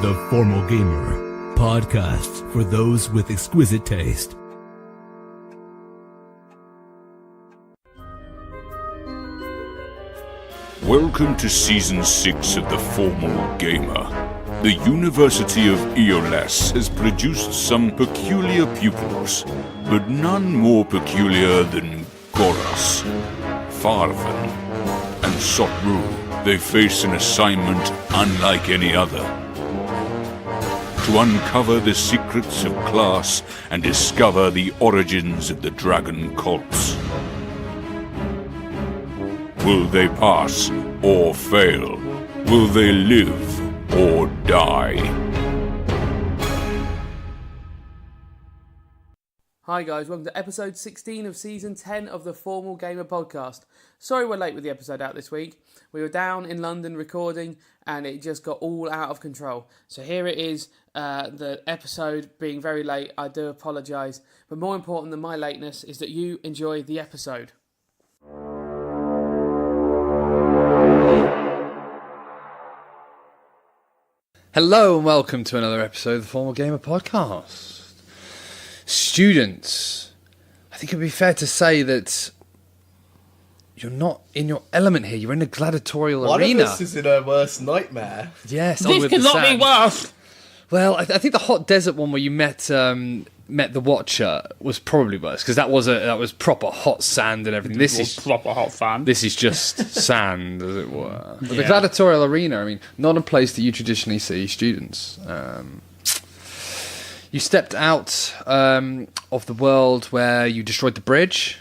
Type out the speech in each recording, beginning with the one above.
The Formal Gamer, podcasts for those with exquisite taste. Welcome to Season 6 of The Formal Gamer. The University of Threadless has produced some peculiar pupils, but none more peculiar than Goros, Farvan, and Sotru. They face an assignment unlike any other: to uncover the secrets of class and discover the origins of the dragon cults. Will they pass or fail? Will they live or die? Hi guys, welcome to episode 16 of season 10 of the Formal Gamer podcast. Sorry we're late with the episode out this week. We were down in London recording and it just got all out of control. So here it is, the episode being very late. I do apologise. But more important than my lateness is that you enjoy the episode. Hello and welcome to another episode of the Formal Gamer podcast. Students, I think it would be fair to say that you're not in your element here. You're in a gladiatorial arena. One of us is in her worst nightmare. Yes, This cannot be worse! Well, I think the hot desert one where you met the Watcher was probably worse, because that was proper hot sand and everything. This is proper hot fan. This is just sand, as it were. But the gladiatorial arena, I mean, not a place that you traditionally see students. You stepped out of the world where you destroyed the bridge.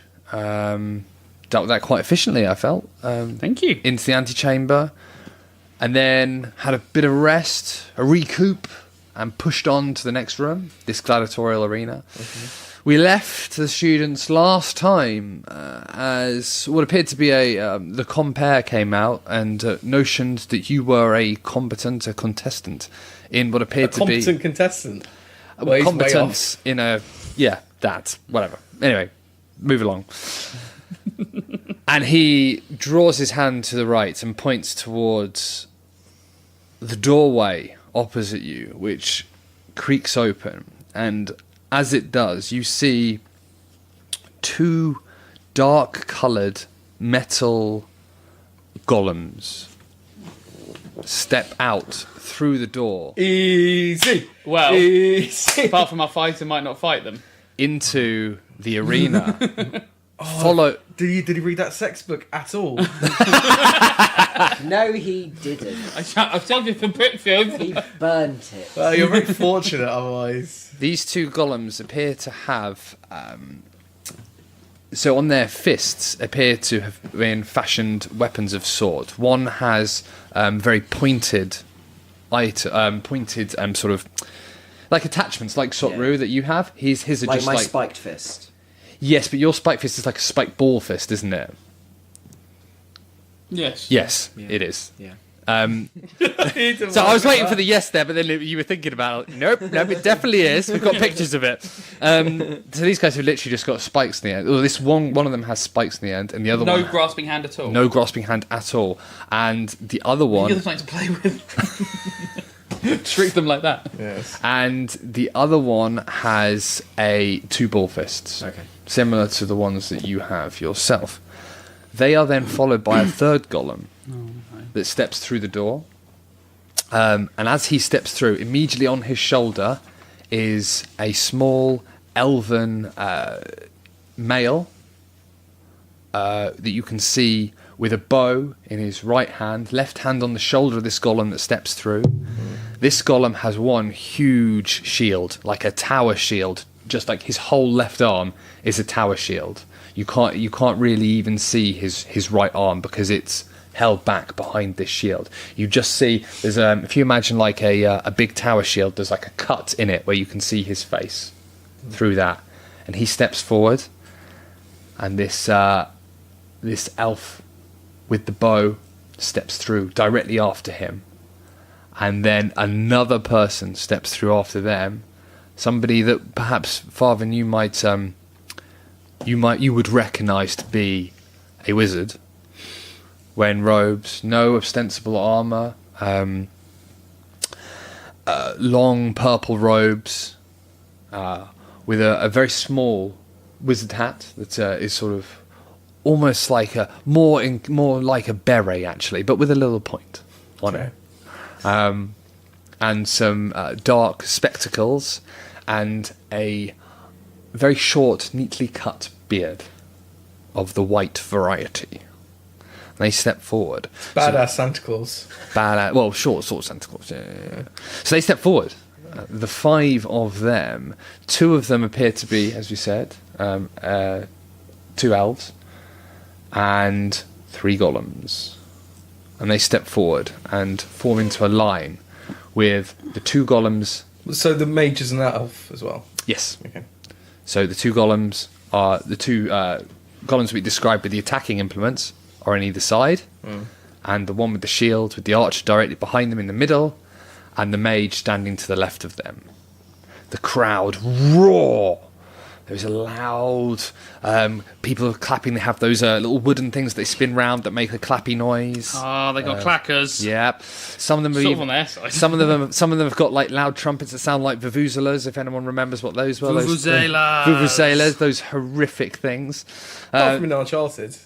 Dealt with that quite efficiently, I felt. Thank you. Into the antechamber, and then had a bit of a rest, a recoup, and pushed on to the next room, this gladiatorial arena. Mm-hmm. We left the students last time as what appeared to be the compere came out and notioned that you were a contestant in what appeared to be... A competent contestant? Competence in a... Yeah, that. Whatever. Anyway, move along. And he draws his hand to the right and points towards the doorway opposite you, which creaks open. And as it does, you see two dark-coloured metal golems step out through the door. Easy. Well, Easy. apart from our fighter might not fight them. Into the arena. Did he read that sex book at all? No, he didn't. I've told you some pictures. He burnt it. Well, you're very fortunate otherwise. These two golems appear to have... so on their fists appear to have been fashioned weapons of sort. One has very pointed sort of... like attachments, like Sotru that you have. His are Like just my like... spiked fist. Yes, but your spike fist is like a spiked ball fist, isn't it? Yes. Yes, Yeah. it is. Yeah. So I was waiting for the yes there, but then you were thinking about it. Nope, it definitely is. We've got pictures of it. So these guys have literally just got spikes in the end. Well, this one of them has spikes in the end, and the other one... No grasping hand at all. No grasping hand at all. And the other one... You're something to play with. Treat them like that. Yes. And the other one has two ball fists. Okay. Similar to the ones that you have yourself. They are then followed by a third golem that steps through the door. And as he steps through, immediately on his shoulder is a small elven male that you can see with a bow in his right hand, left hand on the shoulder of this golem that steps through. This golem has one huge shield, like a tower shield, just like his whole left arm is a tower shield. You can't really even see his right arm because it's held back behind this shield. You just see there's if you imagine like a big tower shield, there's like a cut in it where you can see his face through that, and he steps forward, and this elf with the bow steps through directly after him, and then another person steps through after them, somebody that perhaps Farvan you would recognise to be a wizard, wearing robes, no ostensible armour, long purple robes, with a very small wizard hat that is sort of almost like more like a beret actually, but with a little point on it, and some dark spectacles and a very short, neatly cut beard of the white variety. And they step forward. Badass Santa Claus. Well, short sort of Santa Claus. Yeah. So they step forward. The 5 of them, 2 of them appear to be, as we said, 2 elves and 3 golems. And they step forward and form into a line with the 2 golems. So the mage is an elf as well? Yes. Okay. So the 2 golems are the 2 golems we described with the attacking implements are on either side, and the one with the shield with the archer directly behind them in the middle, and the mage standing to the left of them. The crowd roar. There's a loud... people are clapping. They have those little wooden things they spin round that make a clappy noise. Oh, they got clackers. Yeah. Some of them are Sort of even, on their side. some of them have got like loud trumpets that sound like vuvuzelas, if anyone remembers what those were. Vuvuzelas. Vuvuzelas, those horrific things. Apart from in Uncharted.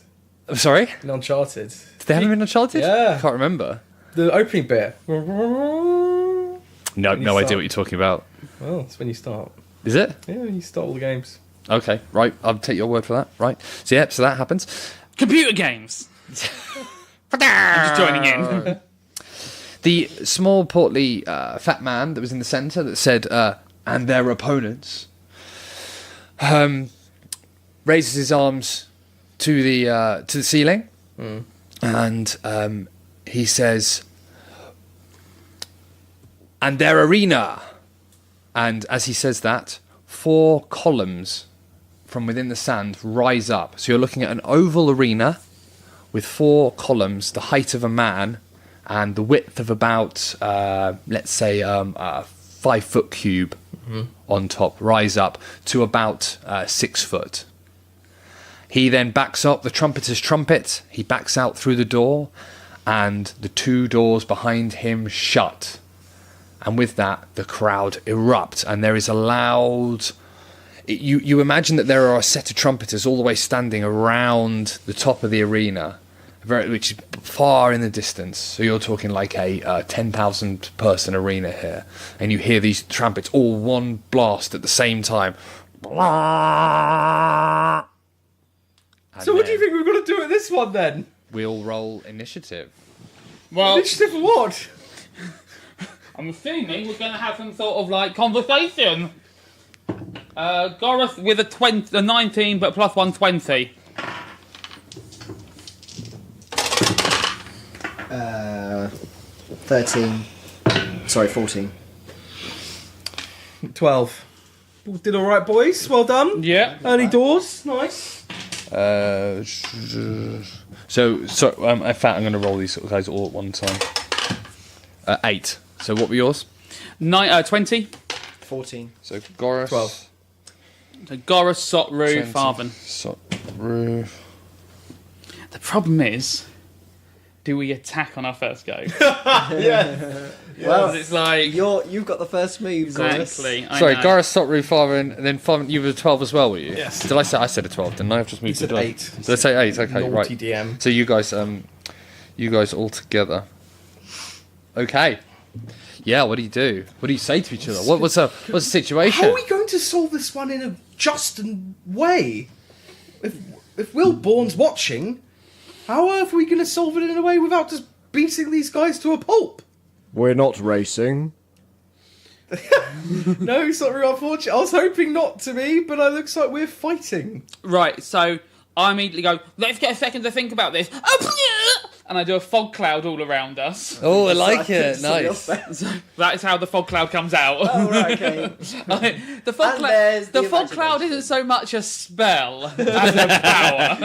Sorry? In Uncharted. Did they have them in Uncharted? Yeah. I can't remember. The opening bit. No you idea start. what you're talking about. Well, that's when you start. Is it? Yeah, when you start all the games. Okay, right. I'll take your word for that. Right. So yeah, so that happens. Computer games. I'm just joining in. The small, portly, fat man that was in the centre that said, and their opponents, raises his arms to the ceiling, and he says, and their arena. And as he says that, 4 columns from within the sand rise up. So you're looking at an oval arena with 4 columns, the height of a man, and the width of about, let's say, a 5-foot cube on top, rise up to about 6 foot. He then backs up the trumpeter's trumpet. He backs out through the door, and the 2 doors behind him shut. And with that, the crowd erupt, and there is a loud... You imagine that there are a set of trumpeters all the way standing around the top of the arena, which is far in the distance. So you're talking like a 10,000 person arena here, and you hear these trumpets all one blast at the same time. So what do you think we're going to do at this one then? We'll roll initiative. Well, Initiative for what? I'm assuming we're going to have some sort of like conversation. Gareth with a 19, but plus 120. 13. Sorry, 14. 12. Did all right, boys. Well done. Yeah. Early doors. Nice. So in fact, I'm going to roll these guys all at one time. 8. So what were yours? 20. 14. So Goris. 12. So Gareth, Sotru, 20. Farven. Sotru. The problem is, do we attack on our first go? Well, It's like... you've got the first moves. Exactly. I Sorry, know. Gareth, Sotru, Farven, and then Farven. You were 12 as well, were you? Yes. Did I say a 12? Didn't I? I've just moved said to 12. 8. Did I say 8? Okay, Naughty right. DM. So you guys all together. Okay. Yeah. What do you do? What do you say to each other? What's the situation? How are we going to solve this one in a just way? If Will Bourne's watching, how are we going to solve it in a way without just beating these guys to a pulp? We're not racing. No, it's not real unfortunate. I was hoping not to be, but it looks like we're fighting. Right, so I immediately go, let's get a second to think about this. And I do a fog cloud all around us. Oh, I like it. Nice. That is how the fog cloud comes out. Oh, right, okay. The fog, And there's the fog cloud isn't so much a spell as a power.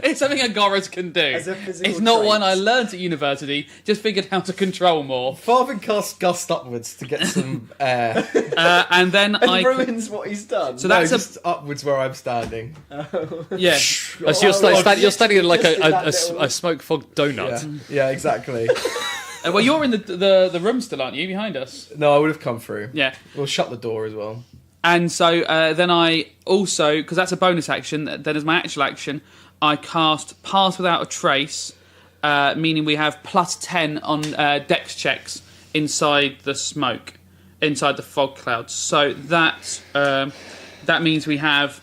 It's something a Goros can do. As a physical It's not trait. one I learned at university, just figured how to control more. Farthing cast gust upwards to get some air. And then I... ruins what he's done. So No, that's just upwards where I'm standing. Yeah. Oh, so you're standing in like a smoke fog donut. Yeah, exactly. Well, you're in the room still, aren't you? Behind us. No, I would have come through. Yeah. We'll shut the door as well. And so then I also, because that's a bonus action, then as my actual action, I cast Pass Without a Trace, meaning we have plus 10 on dex checks inside the smoke, inside the fog clouds. So that means we have...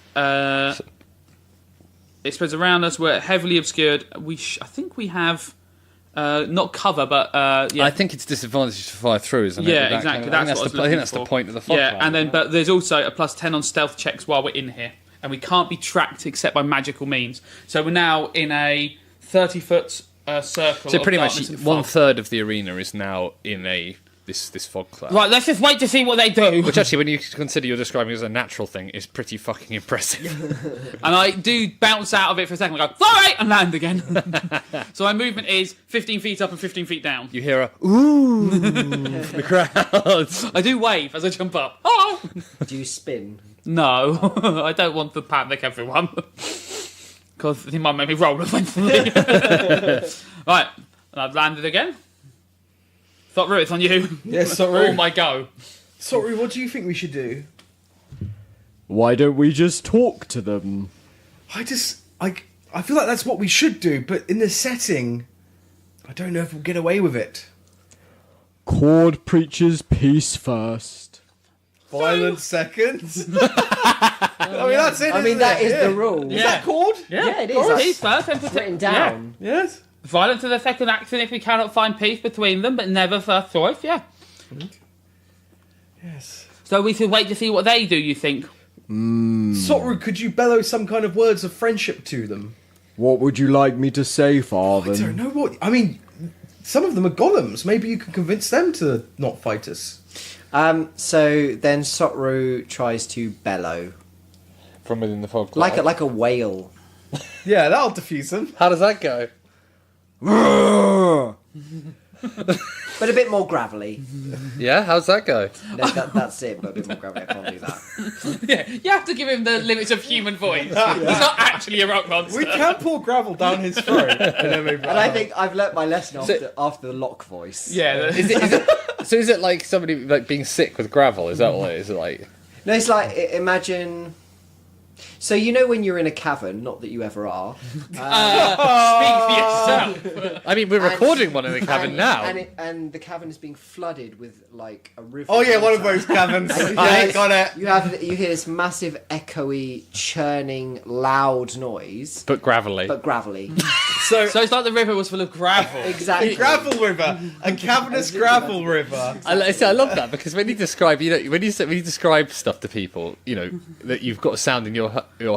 it spreads around us, we're heavily obscured. I think we have... not cover, but yeah. I think it's disadvantage to fire through, isn't it? Yeah, That exactly. kind of- That's what I was I think looking that's for. the point of the fog Yeah, cloud, and then right? but there's also a plus 10 on stealth checks while we're in here, and we can't be tracked except by magical means. So we're now in a 30-foot circle. So of pretty much darkness and fog. 1/3 of the arena is now in this fog cloud. Right, let's just wait to see what they do. Which actually, when you consider you're describing it as a natural thing, is pretty fucking impressive. And I do bounce out of it for a second. I go, sorry, and land again. So my movement is 15 feet up and 15 feet down. You hear a ooh from the crowd. I do wave as I jump up. Oh Do you spin? no, I don't want to panic everyone because it might make me roll eventually. Right, and I've landed again. Thought it's on you. Yes, sorry. Oh my go. Sorry, what do you think we should do? Why don't we just talk to them? I feel like that's what we should do, but in this setting, I don't know if we'll get away with it. Cord preaches peace first. Violent seconds. I mean, that's it. I mean, that is the rule. Is that chord? Yeah, it is. Peace That's first, then written down. Yes. Violent to the second action if we cannot find peace between them, but never first choice. Yeah. Yes. So we should wait to see what they do. You think? Sotru, could you bellow some kind of words of friendship to them? What would you like me to say, I Father? don't know what. I mean, some of them are golems. Maybe you can convince them to not fight us. So then Sotru tries to bellow From within the fog cloud. like a whale. Yeah, that'll defuse them. How does that go? But a bit more gravelly. Yeah, how's that go? No, that's it, but a bit more gravelly. I can't do that. Yeah. You have to give him the limits of human voice. He's not actually a rock monster. We can pour gravel down his throat. And I think I've learnt my lesson after the lock voice. Yeah. So is it like somebody like being sick with gravel? Is that what it is? Is it like... No, it's like, imagine... So you know when you're in a cavern, not that you ever are. Speak for yourself. I mean, we're recording one in the cabin now. And the cavern is being flooded with like a river. Oh yeah, one of water. those caverns. And Yeah, got it. You hear this massive, echoey, churning, loud noise, But gravelly. but gravelly. So, So it's like the river was full of gravel. Exactly. a gravel river, a cavernous gravel river. I love that because when you describe, when you describe stuff to people, that you've got a sound in your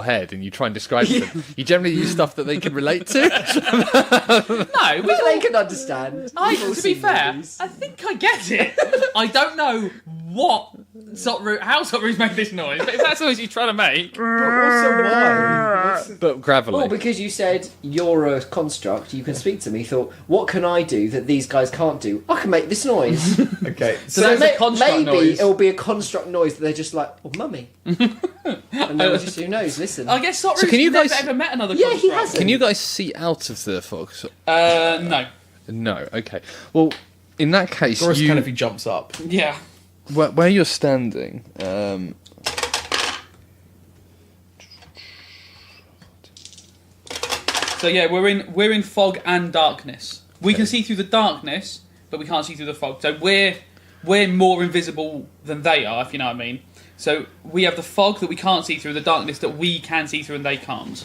head and you try and describe them, you generally use stuff that they can relate to. No, But they can understand. I, We've all to be seen fair, movies. I think I get it. I don't know how Sotru's made this noise, but if that's the noise you're trying to make, But also why? But gravelly. Well, because you said you're a construct, you can speak to me. Thought, what can I do that these guys can't do? I can make this noise. Okay, So that's a construct maybe noise. it'll be a construct noise that they're just like, oh, mummy. And they'll just, who knows, listen. I guess Sotru's So can you never guys- ever met another Yeah, he construct. hasn't. Can you guys see out of the fog? No. No. Okay. Well, in that case, Doris you can if he jumps up. Yeah. where you're standing. So yeah, we're in fog and darkness. We can see through the darkness, but we can't see through the fog. So we're more invisible than they are, if you know what I mean. So we have the fog that we can't see through, the darkness that we can see through and they can't.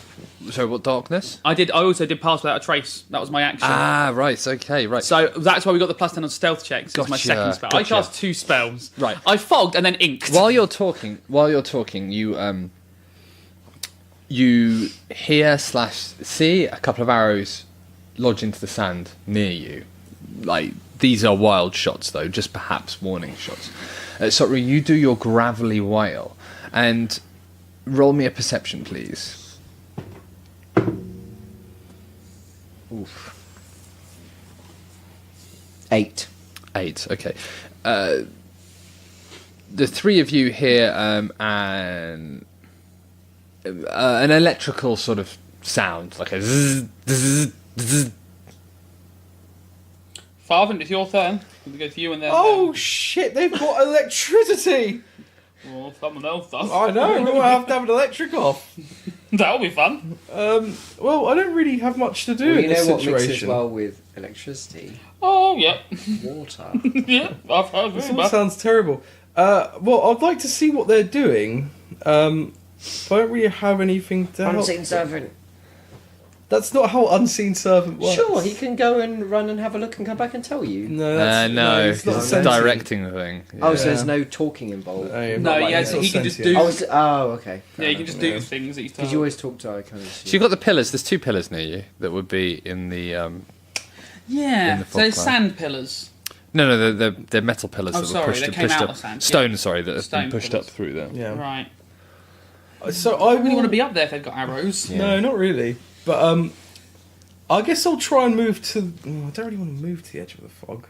So what darkness? I also did pass without a trace. That was my action. Ah, right. Okay, right. So that's why we got the +10 on stealth checks. It's my Gotcha, second spell. I gotcha. cast 2 spells. Right. I fogged and then inked. While you're talking, you hear / see a couple of arrows lodge into the sand near you. Like, these are wild shots, though, just perhaps warning shots. Sorry, you do your gravelly wail, and roll me a perception, please. Oof. 8. 8, okay. The three of you hear an electrical sort of sound, like a zzz, zzz, zzz. Farthing, it's your turn. We go to you and then. Oh shit! They've got electricity. Well, someone else does. I know. We'll have to have an electric off. That'll be fun. Well, I don't really have much to do Well, in you this know what situation. mixes well with electricity? Oh, yeah. Water. Yeah, I've heard This of all it. sounds terrible. Well, I'd like to see what they're doing. I don't really have anything to help. Unseen servant. That's not how unseen servant works. Sure, he can go and run and have a look and come back and tell you. No, that's, no, it's not it's a sentient. directing thing. Oh, so Yeah. there's no talking involved. No, yeah, it's so not he can just sentient. do. Okay. Yeah, you can just do things that he's told. Because you always talk to Icon. So you've got the pillars. There's 2 pillars near you that would be in the. Yeah, in the so there's fog sand pillars. No, they're metal pillars Oh, that sorry, were pushed, they came pushed out up. of sand, Stone, yeah. sorry, that have Stone been pushed pillars. up through them. Yeah. Right. So I I really will... want to be up there if they've got arrows. No, not really. But I guess I'll try and move to. I don't really want to move to the edge of the fog.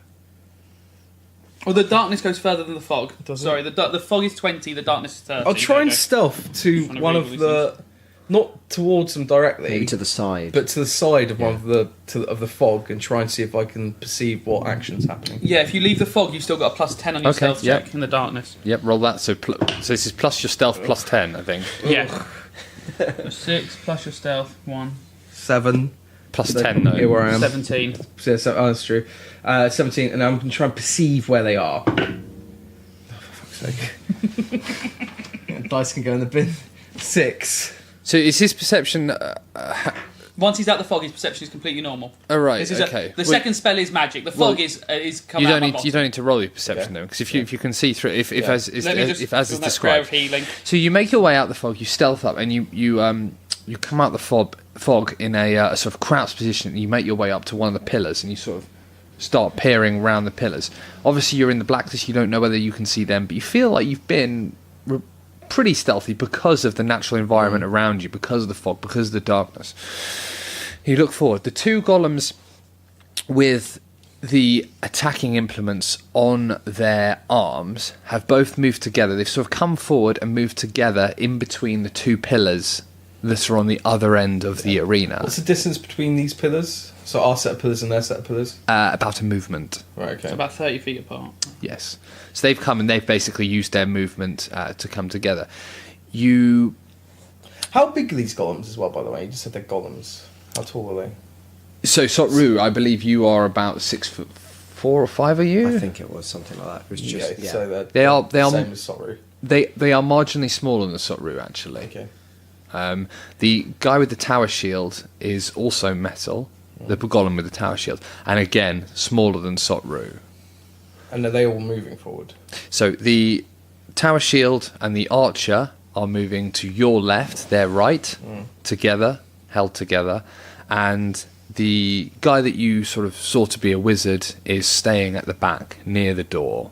Well, the darkness goes further than the fog. Does it? Sorry, the fog is 20, the darkness is 30. I'll try There and you go. stealth to Trying to one read of all the, not towards them directly, Maybe to the side. but to the side of one of the fog, and try and see if I can perceive what action's happening. Yeah, if you leave the fog, you've still got a plus 10 on your Okay, stealth yeah. check in the darkness. Yep, roll that. So this is plus your stealth plus 10, I think. Yeah. 6 plus your stealth, 1. 7. Plus 10 though. Here where I am. 17. So, that's true. 17, and I'm going to try and perceive where they are. Oh, for fuck's sake. Dice can go in the bin. 6. So is his perception? Once he's out the fog, his perception is completely normal. Oh right, This is okay. the second spell is magic. The fog is come You out don't my need boss. you don't need to roll your perception though, because if you can see through if as is Let me just if as do is my prayer of described. healing. So you make your way out the fog, you stealth up, and you come out the fog in a sort of crouched position. And you make your way up to one of the pillars, and you sort of start peering around the pillars. Obviously, you're in the blackness. You don't know whether you can see them, but you feel like you've been pretty stealthy because of the natural environment around you, because of the fog, because of the darkness. You look forward. The 2 golems with the attacking implements on their arms have both moved together. They've sort of come forward and moved together in between the 2 pillars that are on the other end of the arena. What's the distance between these pillars? So our set of pillars and their set of pillars? About a movement. Right, okay. It's about 30 feet apart. Yes. So they've come and they've basically used their movement to come together. You... How big are these golems as well, by the way? You just said they're golems. How tall are they? So, Sotru, I believe you are about 6'4" or 5", are you? I think it was something like that. It was just yeah. So They are the same as Sotru. They are marginally smaller than Sotru, actually. Okay. The guy with the tower shield is also metal, the golem with the tower shield, and again, smaller than Sotru. And are they all moving forward? So the tower shield and the archer are moving to your left, their right, together, held together, and the guy that you sort of saw to be a wizard is staying at the back, near the door,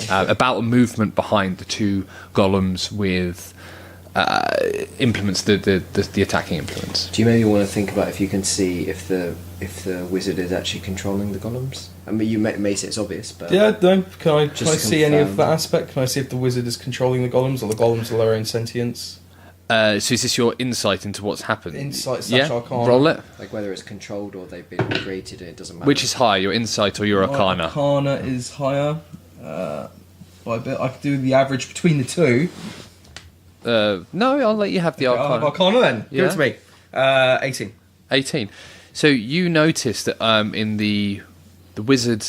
about a movement behind the 2 golems with implements, the attacking implements. Do you maybe want to think about if you can see if the wizard is actually controlling the golems? I mean, you may say it's obvious, but Yeah, no. Can I Just to see any of confirm. that aspect? Can I see if the wizard is controlling the golems, or the golems are their own sentience? So is this your insight into what's happened? Insight / Yeah, Arcana. roll it. like whether it's controlled or they've been created and it doesn't matter. Which is higher, your insight or your My arcana? Arcana is higher by a bit. I could do the average between the 2. No, I'll let you have the I'll have arcana. Arcana then. Give it to me. 18. 18. So you notice that in the wizard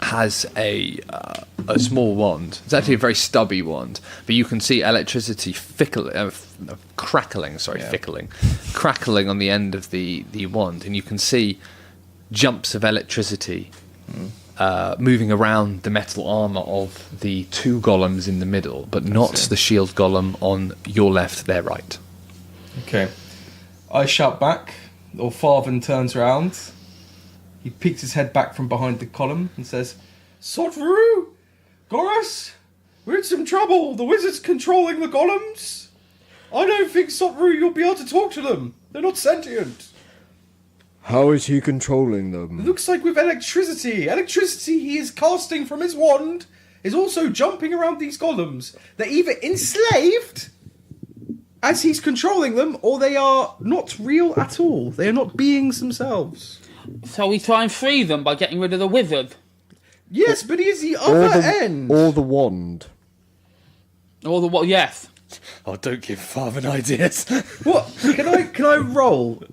has a small wand. It's actually a very stubby wand, but you can see electricity crackling on the end of the wand, and you can see jumps of electricity moving around the metal armor of the 2 golems in the middle, but not the shield golem on your left, their right. Okay. I shout back, or Farven turns around. He peeks his head back from behind the column and says, Sotru! Goras! We're in some trouble! The wizard's controlling the golems! I don't think, Sotru, you'll be able to talk to them! They're not sentient! How is he controlling It them? looks like with electricity. Electricity he is casting from his wand is also jumping around these golems. They're either enslaved as he's controlling them, or they are not real at all. They are not beings themselves. So we try and free them by getting rid of the wizard. Yes, but he's the Or other the, end. or the wand. Or the what? Yes. Oh, don't give Farman ideas. What? Can I roll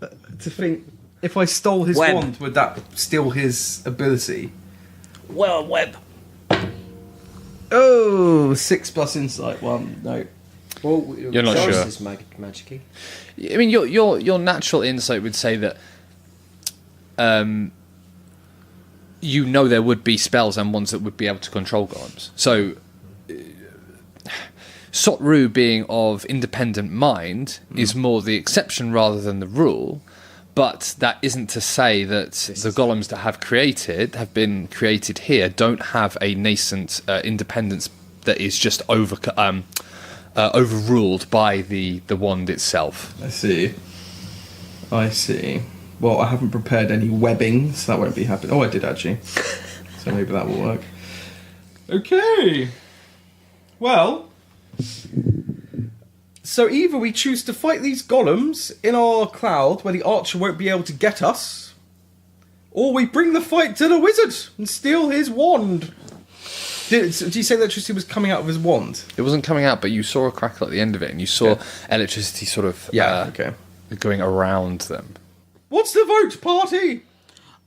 to think if I stole his Web. wand, would that steal his ability? Well, web. Oh, 6 plus insight. 1. No. Well, You're not sure. Is magic-y. I mean, your natural insight would say that you know there would be spells and ones that would be able to control golems. So, Sotru being of independent mind is more the exception rather than the rule. But that isn't to say that the golems that have been created here don't have a nascent independence that is just overruled by the wand itself. I see. Well, I haven't prepared any webbing, so that won't be happening. Oh, I did actually. So maybe that will work. Okay. Well, so either we choose to fight these golems in our cloud where the archer won't be able to get us, or we bring the fight to the wizard and steal his wand. Do you say electricity was coming out of his wand? It wasn't coming out, but you saw a crackle at the end of it, and you saw electricity sort of Okay. going around them. What's the vote, party?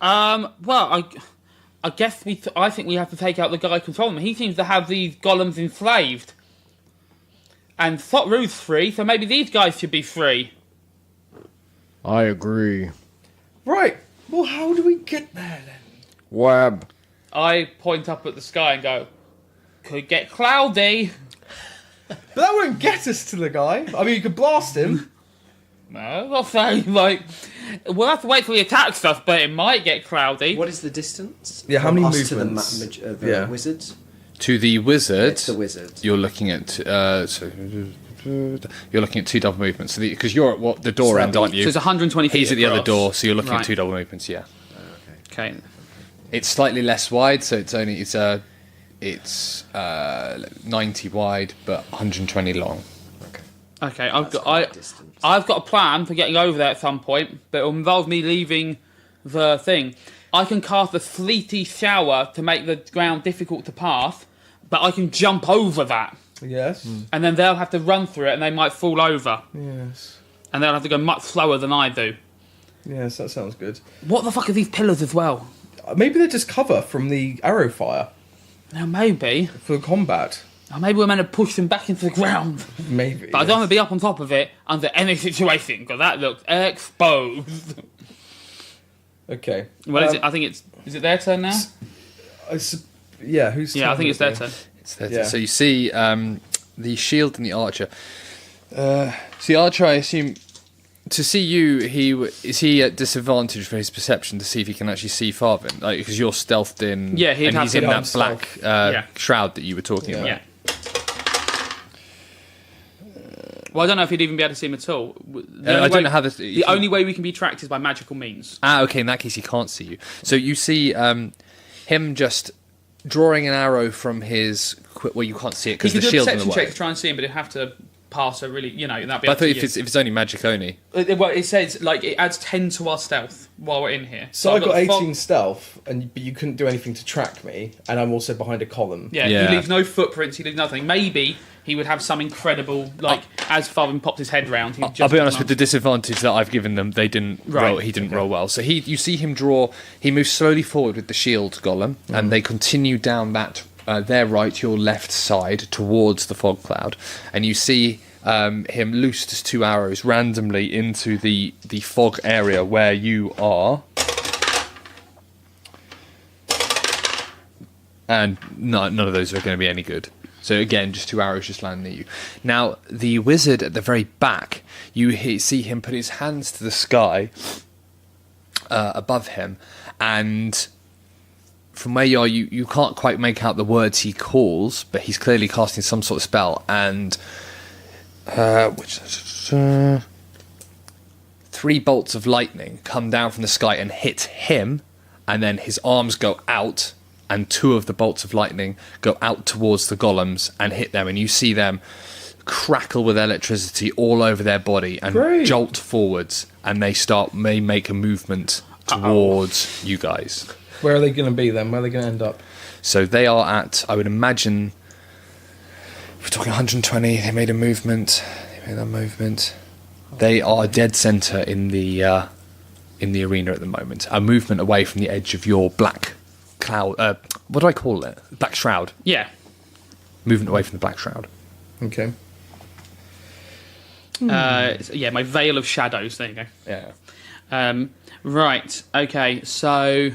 Well, I guess I think we have to take out the guy controlling them. He seems to have these golems enslaved. And Thotru's free, so maybe these guys should be free. I agree. Right. Well, how do we get there then? Web. I point up at the sky and go, could get cloudy. But that won't get us to the guy. I mean, you could blast him. No, I'll say, we'll have to wait till he attacks us, but it might get cloudy. What is the distance? Yeah, how from many us movements? to the wizard? To the wizard, It's the wizard. you're looking at you're looking at 2 double movements. So because you're at the door end, aren't you? So it's 120 feet He's at the other across. door, so you're looking Right. at 2 double movements. Yeah, Okay. it's slightly less wide, so it's 90 wide, but 120 long. Okay, That's quite a distance. I've got a plan for getting over there at some point, but it'll involve me leaving the thing. I can cast a sleety shower to make the ground difficult to pass, but I can jump over that. Yes. And then they'll have to run through it and they might fall over. Yes. And they'll have to go much slower than I do. Yes, that sounds good. What the fuck are these pillars as well? Maybe they're just cover from the arrow fire Now maybe. for combat. Or maybe we're meant to push them back into the ground. Maybe. But I don't want to be up on top of it under any situation, because that looks exposed. Okay. Well, is it? I think it's... Is it their turn now? Yeah, who's... Yeah, I think it's their turn? turn. It's 30. Yeah. So you see the shield and the archer. So the archer, I assume, to see you, is he at disadvantage for his perception to see if he can actually see Farvin? Like, because you're stealthed in, Yeah, he'd and have he's to in be that black shroud that you were talking about. Yeah. Well, I don't know if he'd even be able to see him at all. I don't know how this... The only way we can be tracked is by magical means. Okay, in that case he can't see you. So you see him just drawing an arrow from his... Well, you can't see it He because could the do a shield's in perception the check way. to try and see him, but he'd have to pass a really, that'd be But I up thought to if you. it's only magic only. Well, it says, it adds 10 to our stealth while we're in here. So I I've got the 18 fog- stealth, but you couldn't do anything to track me, and I'm also behind a column. Yeah, Yeah. he leaves no footprints, he leaves nothing. Maybe he would have some incredible, as Farvin pops his head round, he'd just... I'll be honest, with the disadvantage that I've given them, they didn't roll. He didn't roll well. So you see him draw. He moves slowly forward with the shield golem, and they continue down that their right, your left side towards the fog cloud, and you see him loose as 2 arrows randomly into the fog area where you are, and none of those are going to be any good. So again, just 2 arrows just land near you. Now, the wizard at the very back, you see him put his hands to the sky above him, and from where you are, you can't quite make out the words he calls, but he's clearly casting some sort of spell, and 3 bolts of lightning come down from the sky and hit him, and then his arms go out, and 2 of the bolts of lightning go out towards the golems and hit them, and you see them crackle with electricity all over their body and Great. jolt forwards, and they make a movement towards you guys. Where are they going to be then? Where are they going to end up? So they are at, I would imagine, we're talking 120. They made a movement. They made that movement. They are dead center in the arena at the moment. A movement away from the edge of your black cloud. What do I call it? Black shroud. Yeah. Movement away from the black shroud. Okay. My veil of shadows. There you go. Yeah. Right. Okay. So.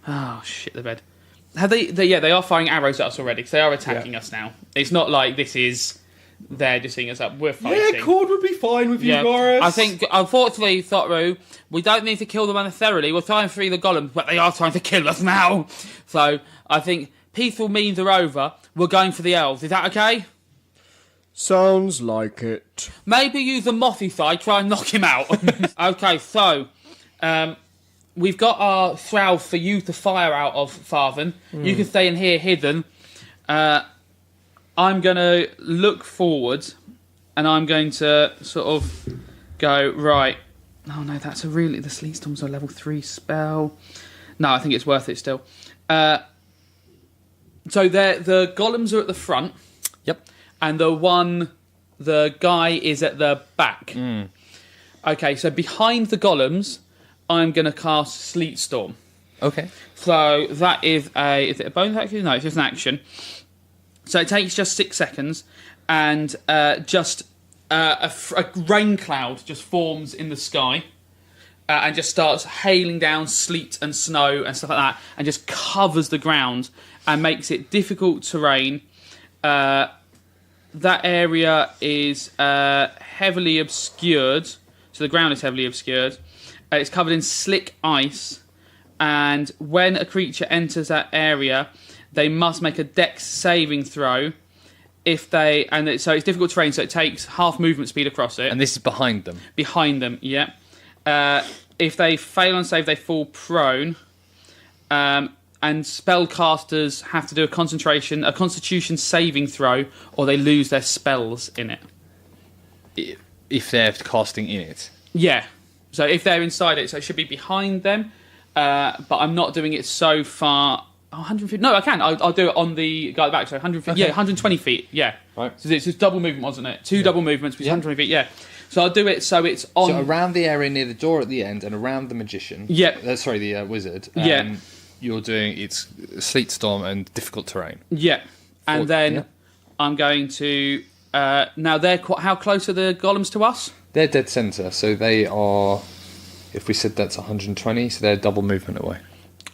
Oh shit! The bed. Have they? They are firing arrows at us already. So they are attacking us now. It's not like this is. They're just seeing us up. We're fighting. Yeah, Cord would be fine with you, Boris. I think, unfortunately, Thotru, we don't need to kill them unnecessarily. We're trying to free the golems, but they are trying to kill us now. So I think peaceful means are over. We're going for the elves. Is that okay? Sounds like it. Maybe use the mothy side, try and knock him out. Okay, so we've got our shroud for you to fire out of, Farthen. You can stay in here hidden. I'm going to look forward and I'm going to sort of go, right. Oh no, that's the Sleet Storm's a level 3 spell. No, I think it's worth it still. So the golems are at the front. Yep. And the guy is at the back. Okay, so behind the golems, I'm going to cast Sleet Storm. Okay. So that is is it a bonus action? No, it's just an action. So it takes just 6 seconds, and a rain cloud just forms in the sky, and just starts hailing down sleet and snow and stuff like that, and just covers the ground and makes it difficult terrain. That area is heavily obscured, so the ground is heavily obscured. It's covered in slick ice, and when a creature enters that area, they must make a dex saving throw. So it's difficult terrain, so it takes half movement speed across it. And this is behind them. Behind them, yeah. If they fail on save, they fall prone. And spellcasters have to do a constitution saving throw, or they lose their spells in it. If they're casting in it. Yeah. So if they're inside it, so it should be behind them. But I'm not doing it so far. 150. No, I can. I'll do it on the guy at the back. So 150. Okay. Yeah, 120 feet. Yeah. Right. So it's just double movement, wasn't it? Two double movements, which is 120 feet. Yeah. So I'll do it so it's on. So around the area near the door at the end and around the magician. Yeah. The wizard. Yeah. You're doing it's sleet storm and difficult terrain. Yeah. And then I'm going to. Now they're how close are the golems to us? They're dead centre, so they are. If we said that's 120, so they're double movement away.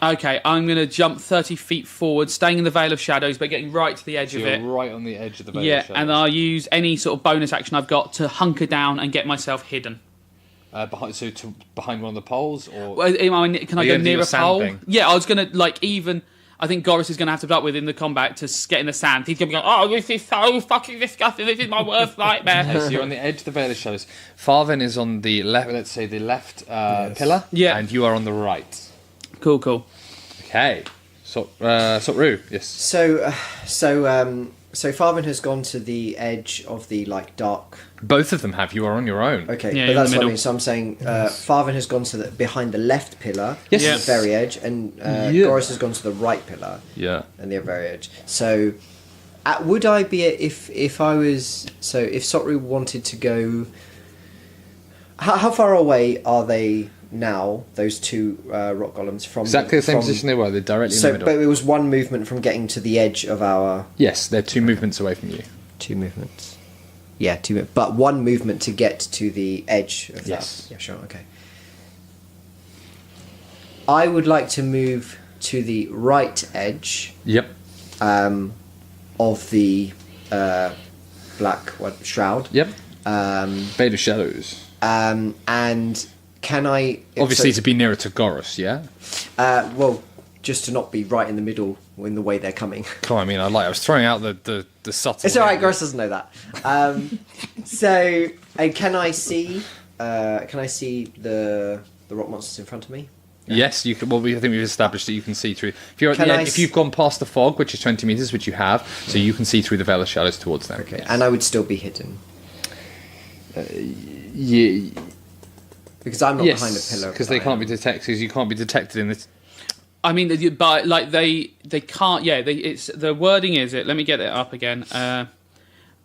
Okay, I'm going to jump 30 feet forward, staying in the Veil of Shadows, but getting right to the edge of it. Right on the edge of the Veil of Shadows. Yeah, and I'll use any sort of bonus action I've got to hunker down and get myself hidden. Behind one of the poles? Or Can I go near a pole? Thing? Yeah, I was going to, I think Goris is going to have to put up with in the combat to get in the sand. He's going to be going, this is so fucking disgusting, this is my worst nightmare. Okay, so you're on the edge of the Veil of Shadows. Farthen is on the left, let's say the left pillar. Yeah. And you are on the right. Cool. Okay. Sotru, yes. So Farvin has gone to the edge of the Both dark. of them have. You are on your own. Okay, Yeah, but that's in the what I mean. So I'm saying Farvin has gone to behind the left pillar, Yes. at the very edge, and Goris has gone to the right pillar, Yeah. and the very edge. So, would I be if Sotru wanted to go? How far away are they now? Those two rock golems from Exactly the same position they were. They're directly in the middle. But it was one movement from getting to the edge of our. Yes, they're 2 movements away from you. 2 movements. Yeah, 2 but 1 movement to get to the edge of Yes. that. Yeah, sure, okay. I would like to move to the right edge Yep. of the black shroud. Yep. Veil of Shadows. And can I... Obviously to be nearer to Goris, yeah? Well, just to not be right in the middle in the way they're coming. Come on, I was throwing out the subtle... It's alright, Goris doesn't know that. Can I see the rock monsters in front of me? Yes, you can. Well, I think we've established that you can see through. If you're at the end, if you've gone past the fog, which is 20 meters, which you have, so you can see through the Veil of Shadows towards them. Okay, and I would still be hidden. Yeah. Because I'm not behind a pillar. because they can't be detected. Because you can't be detected in this. I mean, but like they can't. Yeah, it's the wording is it. Let me get it up again.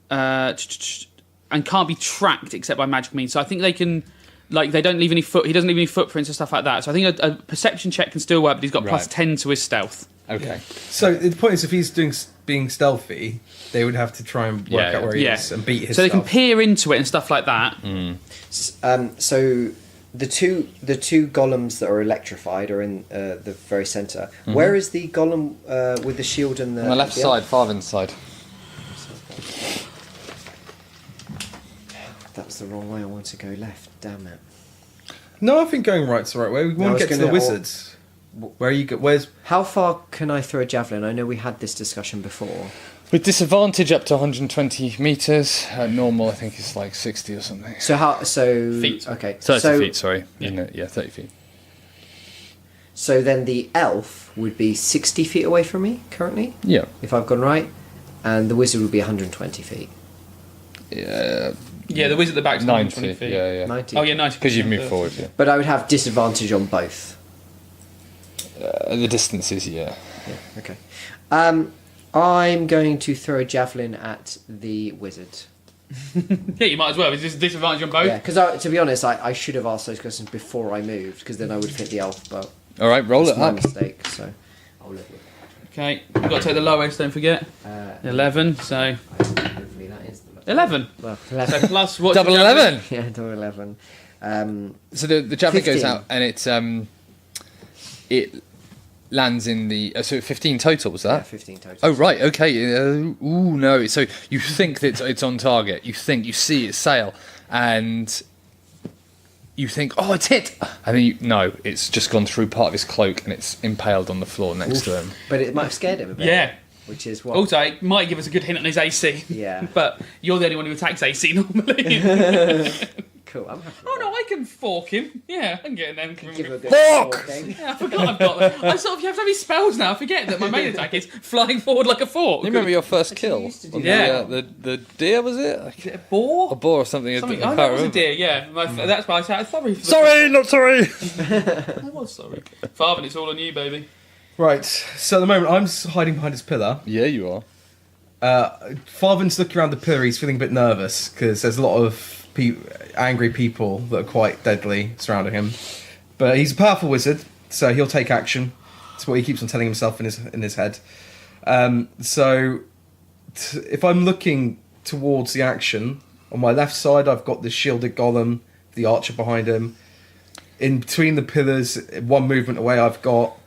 And can't be tracked except by magical means. So I think they can. Like they don't leave any he doesn't leave any footprints and stuff like that. So I think a perception check can still work, but he's got plus 10 to his stealth. Okay. So the point is, if he's being stealthy, they would have to try and work out where he is and beat his. So they can stealth. peer into it and stuff like that. So the two golems that are electrified are in the very center. Where is the golem with the shield and the? On the left side, Farvin's side. That's the wrong way. I want to go left. Damn it. No, I think going right's the right way. We want to get to the wizards. Where you go? Where's? How far can I throw a javelin? I know we had this discussion before. With disadvantage up to 120 meters. Normal, I think it's like 60 or something. So how? So Feet. Okay. 30 feet. Sorry. Isn't it? Yeah, 30 feet. So then the elf would be 60 feet away from me currently, Yeah. if I've gone right, and the wizard would be 120 feet. Yeah. Yeah, the wizard at the back's 90. 120 feet. Yeah. 90. Oh yeah, 90. Because you've moved forward. Yeah. But I would have disadvantage on both. The distances. Yeah. Yeah. Okay. I'm going to throw a javelin at the wizard. Yeah, you might as well. Is this disadvantage on both? Yeah, because to be honest, I should have asked those questions before I moved, because then I would fit the elf, but All right. Roll that's it my up. mistake. So I'll live with Okay, you've got to take the lowest. Don't forget. 11. So it. Hopefully that is the 11. well, So 11. plus what's Double the javelin? 11. Yeah, double 11. So the javelin goes 15. out and it lands in the. So 15 total was Yeah, that? 15 total. Oh right, okay. Ooh no. So you think that it's on target. You see it sail, and you think, oh, it's hit, and then no, it's just gone through part of his cloak and it's impaled on the floor next to him. But it might have scared him a bit. Yeah. Which is what? Also, it might give us a good hint on his AC. Yeah. But you're the only one who attacks AC normally. Cool, I'm happy. Oh no, I can fork him. Yeah, I can get in there. Give a bit Hawk! of forking. Yeah, I forgot I've got that. I sort of, you have to have these spells now. I forget that my main attack is flying forward like a fork. You remember your first kill? used to do On that. the deer was it? Is it a boar? A boar or something? Something. I Oh, can't that was a remember. deer, yeah. That's why I said sorry. For the Sorry, not sorry. I was sorry. Farvin, it's all on you, baby. Right. So at the moment, I'm hiding behind his pillar. Yeah, you are. Farvin's looking around the pillar. He's feeling a bit nervous because there's a lot of angry people that are quite deadly surrounding him. But he's a powerful wizard, so he'll take action. That's what he keeps on telling himself in his head. If I'm looking towards the action, on my left side I've got the shielded golem, the archer behind him. In between the pillars, one movement away, I've got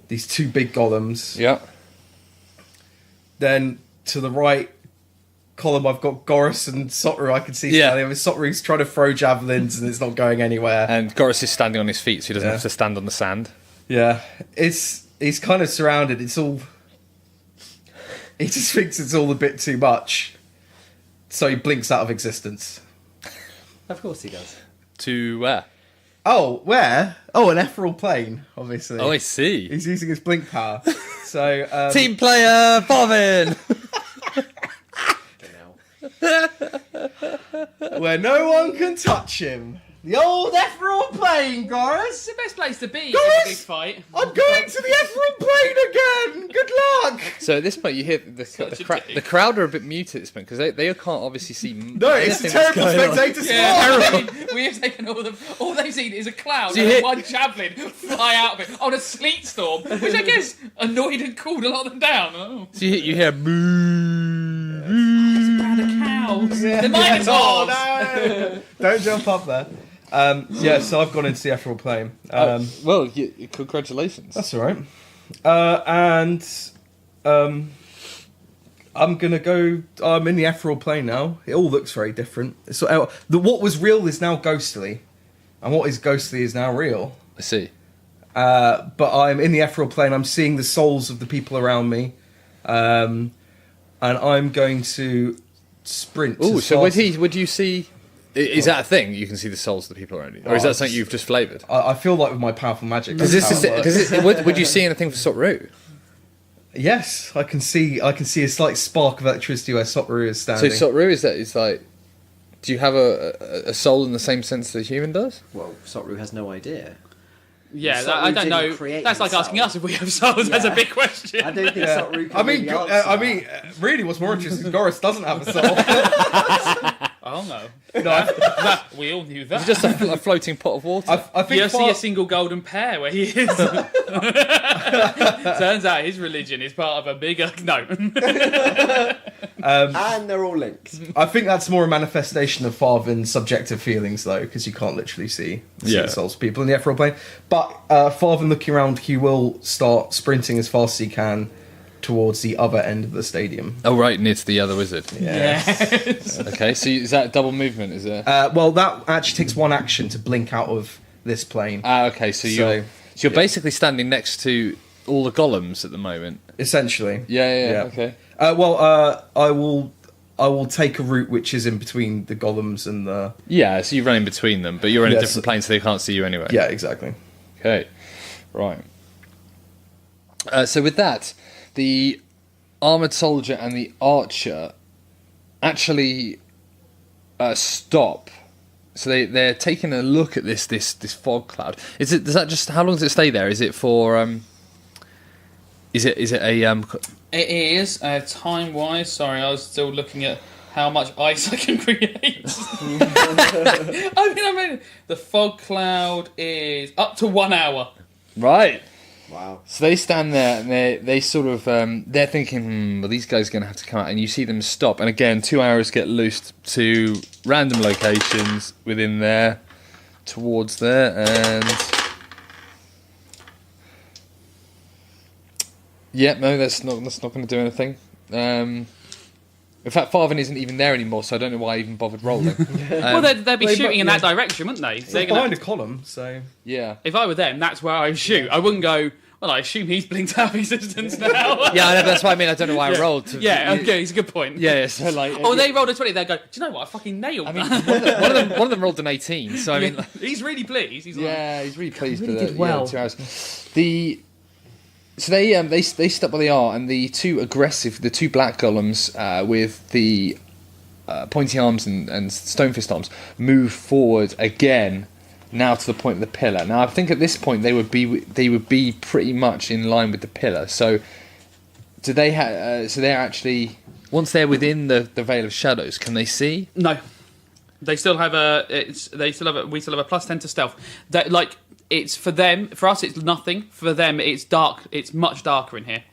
these two big golems. Yeah. Then to the right column, I've got Goris and Sotru. I can see standing. Sotru's trying to throw javelins and it's not going anywhere. And Goris is standing on his feet, so he doesn't Yeah. have to stand on the sand. Yeah, he's kind of surrounded. It's all. He just thinks it's all a bit too much, so he blinks out of existence. Of course he does. To where? Oh, where? Oh, an ethereal plane, obviously. Oh, I see. He's using his blink power. So Team player, Farvin! where no one can touch him. The old ethereal plane, Goris. It's the best place to be in Guys! a big fight. I'm going to the ethereal plane again. Good luck. So at this point, you hear Such a dick. the crowd are a bit muted at this point because they can't obviously see. No, it's a anything that's terrible going on. spectator Yeah, sport. I mean, we have taken all they've seen is a cloud you and hit- one javelin fly out of it on a sleet storm, which I guess annoyed and cooled a lot of them down. Oh, So you hear moo. and a cow. The Minotaurs. Oh no! Don't jump up there. Yeah, so I've gone into the ethereal plane. Well, congratulations. That's all right. I'm gonna go. I'm in the ethereal plane now. It all looks very different. So what was real is now ghostly, and what is ghostly is now real. I see. But I'm in the ethereal plane. I'm seeing the souls of the people around me, and I'm going to sprint. Oh, so would you see? Is that a thing? You can see the souls of the people around you, or is that something you've just flavoured? I feel like with my powerful magic. Because that's how it works. would you see anything for Sotru? Yes, I can see a slight spark of electricity where Sotru is So standing. Sotru is like Do you have a soul in the same sense that a human does? Well, Sotru has no idea. Yeah, Sotru I don't didn't know. create That's like himself. asking us if we have souls. That's a big question. I don't think Sotru can I mean, really answer that. really, what's more interesting is Goris doesn't have a soul. Oh no. No, We all knew that. It's just a floating pot of water. I think You see a single golden pear where he is. Turns out his religion is part of a bigger... No. And they're all linked. I think that's more a manifestation of Farvin's subjective feelings, though, because you can't literally see Yeah. the souls of people in the ethereal plane. But Farvin looking around, he will start sprinting as fast as he can towards the other end of the stadium. Oh, right, near to the other wizard. Yes. Okay, so is that double movement, is it? Well, that actually takes one action to blink out of this plane. Okay, so you're basically standing next to all the golems at the moment. Essentially. Yeah, okay. I will take a route which is in between the golems and the... Yeah, so you're running between them, but you're in a Yes. different plane, so they can't see you anyway. Yeah, exactly. Okay, right. So with that, the armoured soldier and the archer actually stop. So they're taking a look at this fog cloud. How long does it stay there? Is it for Is it a It is, time-wise, sorry, I was still looking at how much ice I can create. I mean, the fog cloud is up to 1 hour. right? Wow. So they stand there and they sort of they're thinking, well, these guys are going to have to come out, and you see them stop. And again, 2 arrows get loosed to random locations within there, towards there, and yeah, no, that's not going to do anything. In fact, Farvin isn't even there anymore, so I don't know why I even bothered rolling. Well, they'd be shooting in that direction, wouldn't they? It's They're gonna- behind a column, so... Yeah. If I were them, that's where I would shoot. I wouldn't go, well, I assume he's blinked out of existence now. Yeah, I know, that's what I mean. I don't know why I rolled. Yeah, okay, it's a good point. Yeah, so like... Oh, they rolled a 20, they go, do you know what, I fucking nailed I mean, that. one of them rolled an 18, so I mean... Yeah, he's really pleased. He's like, Yeah, he's really pleased really with it. did well. Yeah, 2 hours. So they stop where they are, and the two black golems with the pointy arms and stone fist arms move forward again, now to the point of the pillar. Now I think at this point they would be pretty much in line with the pillar. So do they so they're actually, once they're within the veil of shadows, can they see? no. They still have we still have a plus 10 to stealth. That, like, it's for them, for us it's nothing. For them it's dark, it's much darker in here.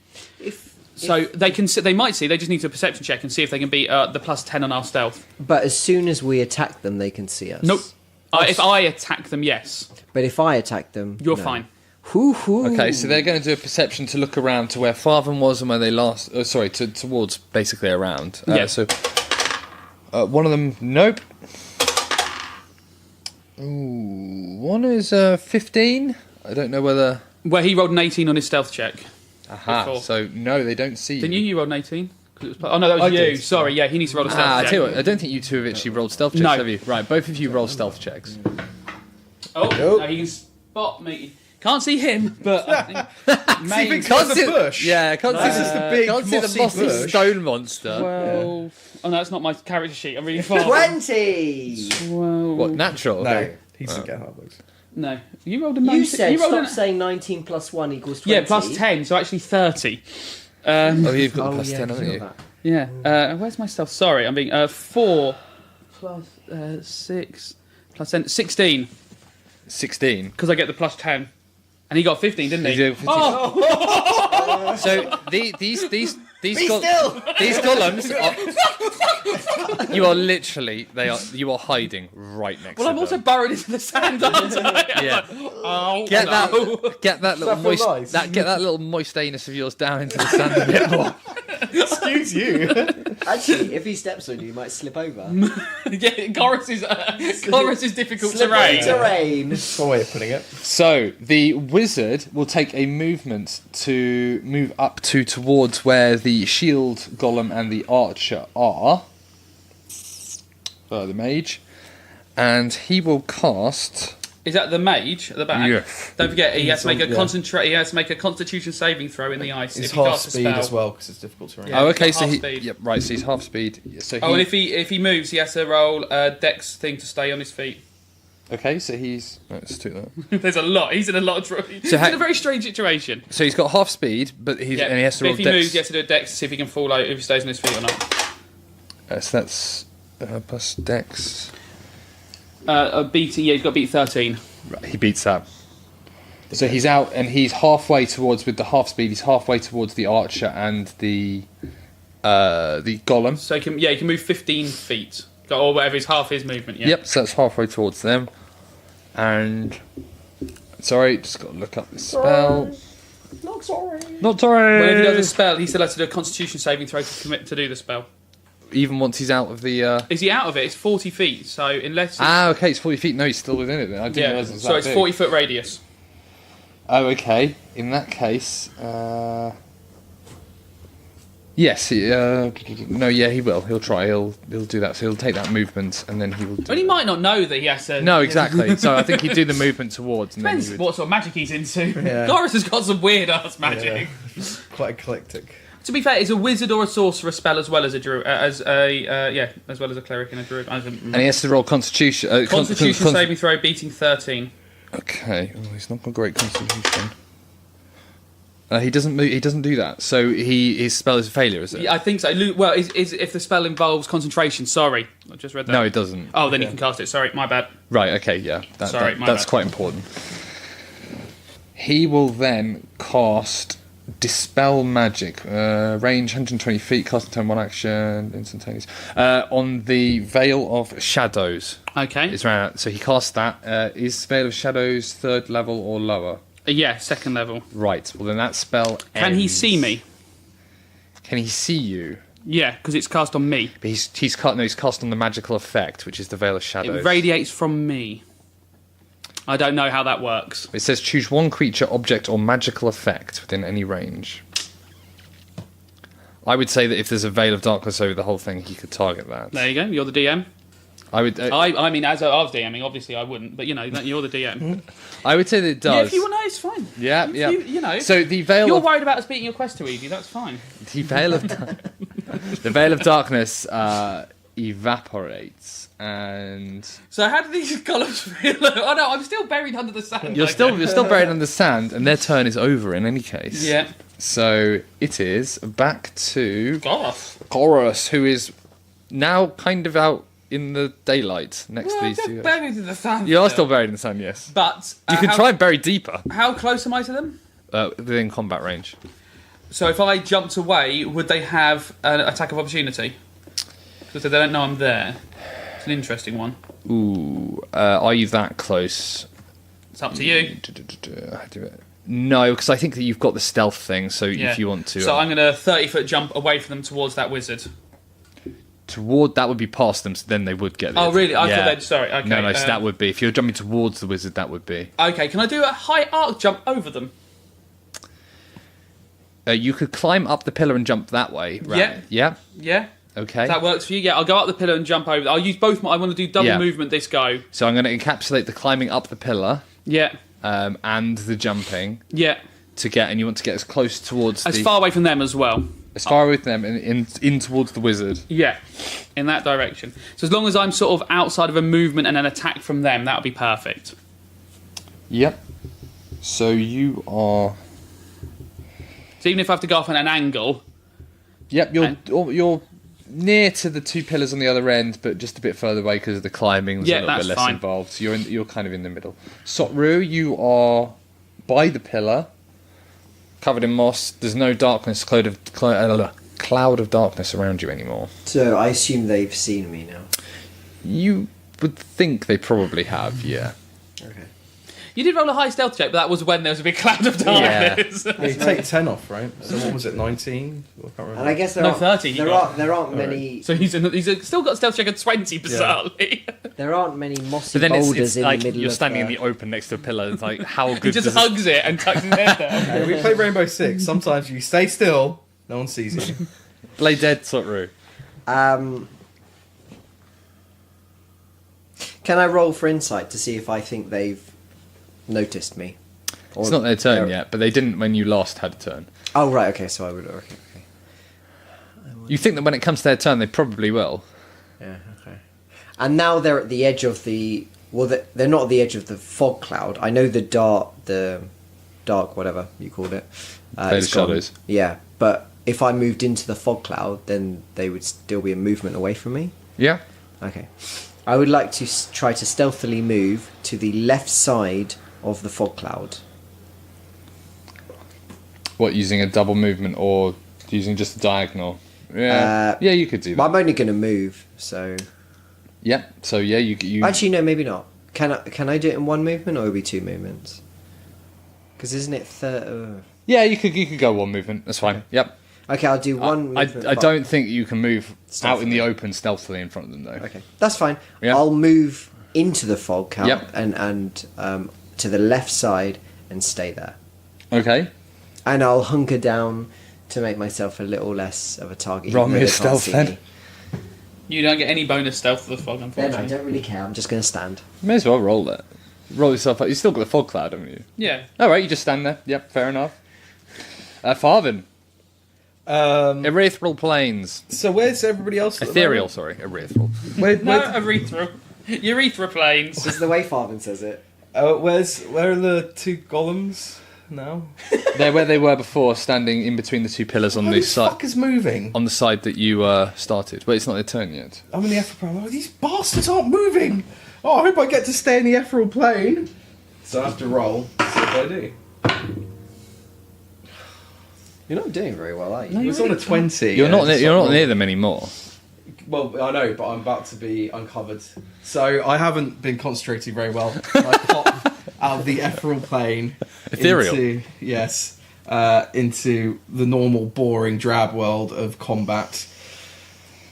They might see, they just need to do a perception check and see if they can beat the plus 10 on our stealth. But as soon as we attack them, they can see us. Nope. If I attack them, yes. But if I attack them, You're no. fine. Hoo-hoo. Okay, so they're going to do a perception to look around to where Farvin was and where they last... towards basically around. Yeah. So one of them, nope. Ooh, one is 15. I don't know whether... Where he rolled an 18 on his stealth check. Aha, Before. so no, they don't see Didn't you roll an 18? 'Cause it was oh no, that was I you. did. Sorry, yeah, he needs to roll a stealth I check. tell you what, I don't think you two have actually rolled stealth checks, No. have you? Right, both of you roll stealth checks. Oh, Nope. no, he can spot me. Can't see him, but I think See, maybe can't see the bush. Yeah, can't This is the big can't see the mossy mossy bush. stone monster. 12. Oh no, that's not my character sheet. I'm really far. 20! 12. What, natural? No, he doesn't get hard looks. No, you rolled a 19. You said rolled stop saying 19 plus 1 equals 20. Yeah, plus 10, so actually 30. Oh, you've got the Oh, plus yeah, 10, I haven't you? forgot that. Yeah. Where's my stealth? Sorry, I'm being 4 plus 6 plus 10, 16. 16. Because I get the plus 10. And he got 15, didn't he? You do 15. Oh! So these golems are, you are literally you are hiding right next Well, to I'm also them. burrowed into the sand, aren't I? Yeah. Oh, Get no. that little feel moist nice? get that little moist anus of yours down into the sand a bit more. Excuse you. Actually, if he steps on you, he might slip over. Yeah, Goris is difficult Slippery terrain. terrain. That's one way of putting it. So the wizard will take a movement to move up towards where the shield golem and the archer are. The mage, and he will cast Is that the mage at the back? Yes. Don't forget, he has to make a yeah. He has to make a Constitution saving throw in the ice. It's if he half casts a speed spell. as well because it's difficult to run. Yeah. Oh, he's okay. got So half he, speed. yep, right. So he's half speed. Yeah, so Oh, and if he moves, he has to roll a Dex thing to stay on his feet. okay. So he's. Let's do that. There's a lot. He's in a lot of trouble. He's in a very strange situation. So he's got half speed, but and he has to But roll if he Dex. moves, he has to do a Dex to see if he can fall out, if he stays on his feet or not. So that's plus Dex. Beating, yeah, he's got to beat 13. Right, he beats that. So he's out, and he's halfway towards with the half speed. He's halfway towards the archer and the golem. So he can move 15 feet or whatever is half his movement. Yeah. Yep. So that's halfway towards them. And sorry, just got to look up the spell. Not sorry. Not sorry. Well, if he does a spell, he still has to do a Constitution saving throw to commit to do the spell. Even once he's out of the. Is he out of it? It's 40 feet. So unless Okay, it's 40 feet. No, he's still within it. Then I didn't realize it was so that it's big. 40 foot radius. Oh, okay. In that case, yes. No, yeah, he will. He'll try. He'll do that. So he'll take that movement, and then he will. But he might not know that he has to. No, exactly. So I think he'd do the movement towards. And then Depends he would... what sort of magic he's into. Yeah. Doris has got some weird ass magic. Quite eclectic. To be fair, it's a wizard or a sorcerer spell as well as a druid, as well as a cleric and a druid. And he has to roll Constitution. Constitution saving throw, beating 13. Okay. Oh, he's not got great Constitution. He doesn't move, he doesn't do that. So his spell is a failure, is it? Yeah, I think so. Well, is if the spell involves concentration. Sorry, I just read that. No, it doesn't. Oh, then you can cast it. Sorry, my bad. Right. Okay. Yeah. My That's bad. quite important. He will then cast Dispel Magic, range 120 feet, cast in turn 1 action, instantaneous, on the Veil of Shadows. Okay. It's around, so he casts that. Is Veil of Shadows 3rd level or lower? Yeah, 2nd level. Right, well then that spell Can he ends. see me? Can he see you? Yeah, because it's cast on me. But he's cast on the magical effect, which is the Veil of Shadows. It radiates from me. I don't know how that works. It says choose one creature, object, or magical effect within any range. I would say that if there's a veil of darkness over the whole thing, he could target that. There you go. You're the DM. I would. I mean, as I was DMing, obviously I wouldn't, but you're the DM. I would say that it does. Yeah, if you want to, it's fine. Yeah, yeah. You know. So the veil. You're of, worried about us beating your quest too easy. That's fine. the veil of the veil of darkness evaporates, and So how do these columns feel? Oh no, I'm still buried under the sand. you're still buried under the sand, and their turn is over in any case. Yeah. So it is back to Gosh. Chorus, who is now kind of out in the daylight next to Well, these just two. buried in the sand. You are still buried in the sand, yes. But You can try and bury deeper How close am I to them? within combat range. So if I jumped away, would they have an attack of opportunity? Because they don't know I'm there. It's an interesting one. Ooh, are you that close? It's up to you. No, because I think that you've got the stealth thing, so Yeah. if you want to... So I'm going to 30-foot jump away from them towards that wizard. Toward, that would be past them, so then they would get it. Oh, really? I thought they'd... Sorry, okay. No, so that would be... If you're jumping towards the wizard, that would be... Okay, can I do a high arc jump over them? You could climb up the pillar and jump that way, right? Yeah. Yeah? Yeah? Okay. That works for you? Yeah, I'll go up the pillar and jump over. I'll use both I want to do double Yeah. movement this go. So I'm going to encapsulate the climbing up the pillar Yeah. and the jumping Yeah. to get... And you want to get as close towards As far away from them as well. As far with them and in towards the wizard. Yeah, in that direction. So as long as I'm sort of outside of a movement and an attack from them, that would be perfect. Yep. So you are... So even if I have to go off on an angle... Yep, you're near to the two pillars on the other end, but just a bit further away because of the climbing. There's Yeah, a little that's bit less fine. involved. So you're kind of in the middle. Sotru, you are by the pillar, covered in moss. There's no darkness, cloud of darkness around you anymore. So I assume they've seen me now. You would think they probably have, yeah. Okay. You did roll a high stealth check, but that was when there was a big cloud of darkness. Yeah, you take 10 off, right? So what was it, 19? I can't remember. And I guess there No, aren't 30 he got. there aren't many So he's still got a stealth check of 20, bizarrely. there aren't many mossy But then boulders it's in like the middle you're of standing in the open next to a pillar. It's like, how He good just does it... hugs it and tucks his head down. Hey, we play Rainbow Six. Sometimes you stay still, no one sees you. Play dead, Sotru. Can I roll for insight to see if I think they've noticed me. It's not their turn yet, but they didn't when you last had a turn. Oh, right, okay, so I would... Okay. You think that when it comes to their turn, they probably will. Yeah, okay. And now they're at the edge of the... Well, they're not at the edge of the fog cloud. I know the dark, whatever you called it. Veil of shadows. Yeah, but if I moved into the fog cloud, then they would still be a movement away from me? Yeah. Okay. I would like to try to stealthily move to the left side of the fog cloud. What, using a double movement or using just a diagonal? Yeah, yeah, you could do that. But I'm only going to move, so... Yeah, so yeah, you... Actually, no, maybe not. Can I do it in one movement, or will it be two movements? Because isn't it... Yeah, you could go one movement, that's fine. Yep. Okay, I'll do one movement. I don't think you can move Stealthily. out in the open stealthily in front of them, though. Okay, that's fine. Yeah. I'll move into the fog cloud Yep. and to the left side and stay there. Okay. And I'll hunker down to make myself a little less of a target. Roll even me though a they can't stealth see then. me. You don't get any bonus stealth for the fog, Then unfortunately. I don't really care. I'm just going to stand. You may as well roll it. Roll yourself up. You've still got the fog cloud, haven't you? Yeah. Alright, you just stand there. Yep, fair enough. Farvin. Ethereal planes. So where's everybody else? at the Ethereal, moment? sorry. Ethereal. No, urethra. Urethra planes. This is the way Farvin says it. Where are the two golems now? They're where they were before, standing in between the two pillars on Who the the side. fuck is moving? On the side that you started. Wait, it's not their turn yet. I'm in the ethereal plane. Oh, these bastards aren't moving. Oh, I hope I get to stay in the ethereal plane. So I have to roll. See if I do. You're not doing very well, are you? It was on a 20. You're not it's you're not like- near them anymore. Well, I know, but I'm about to be uncovered. So I haven't been concentrating very well. I pop out of the ethereal plane. Ethereal? Into the normal, boring, drab world of combat.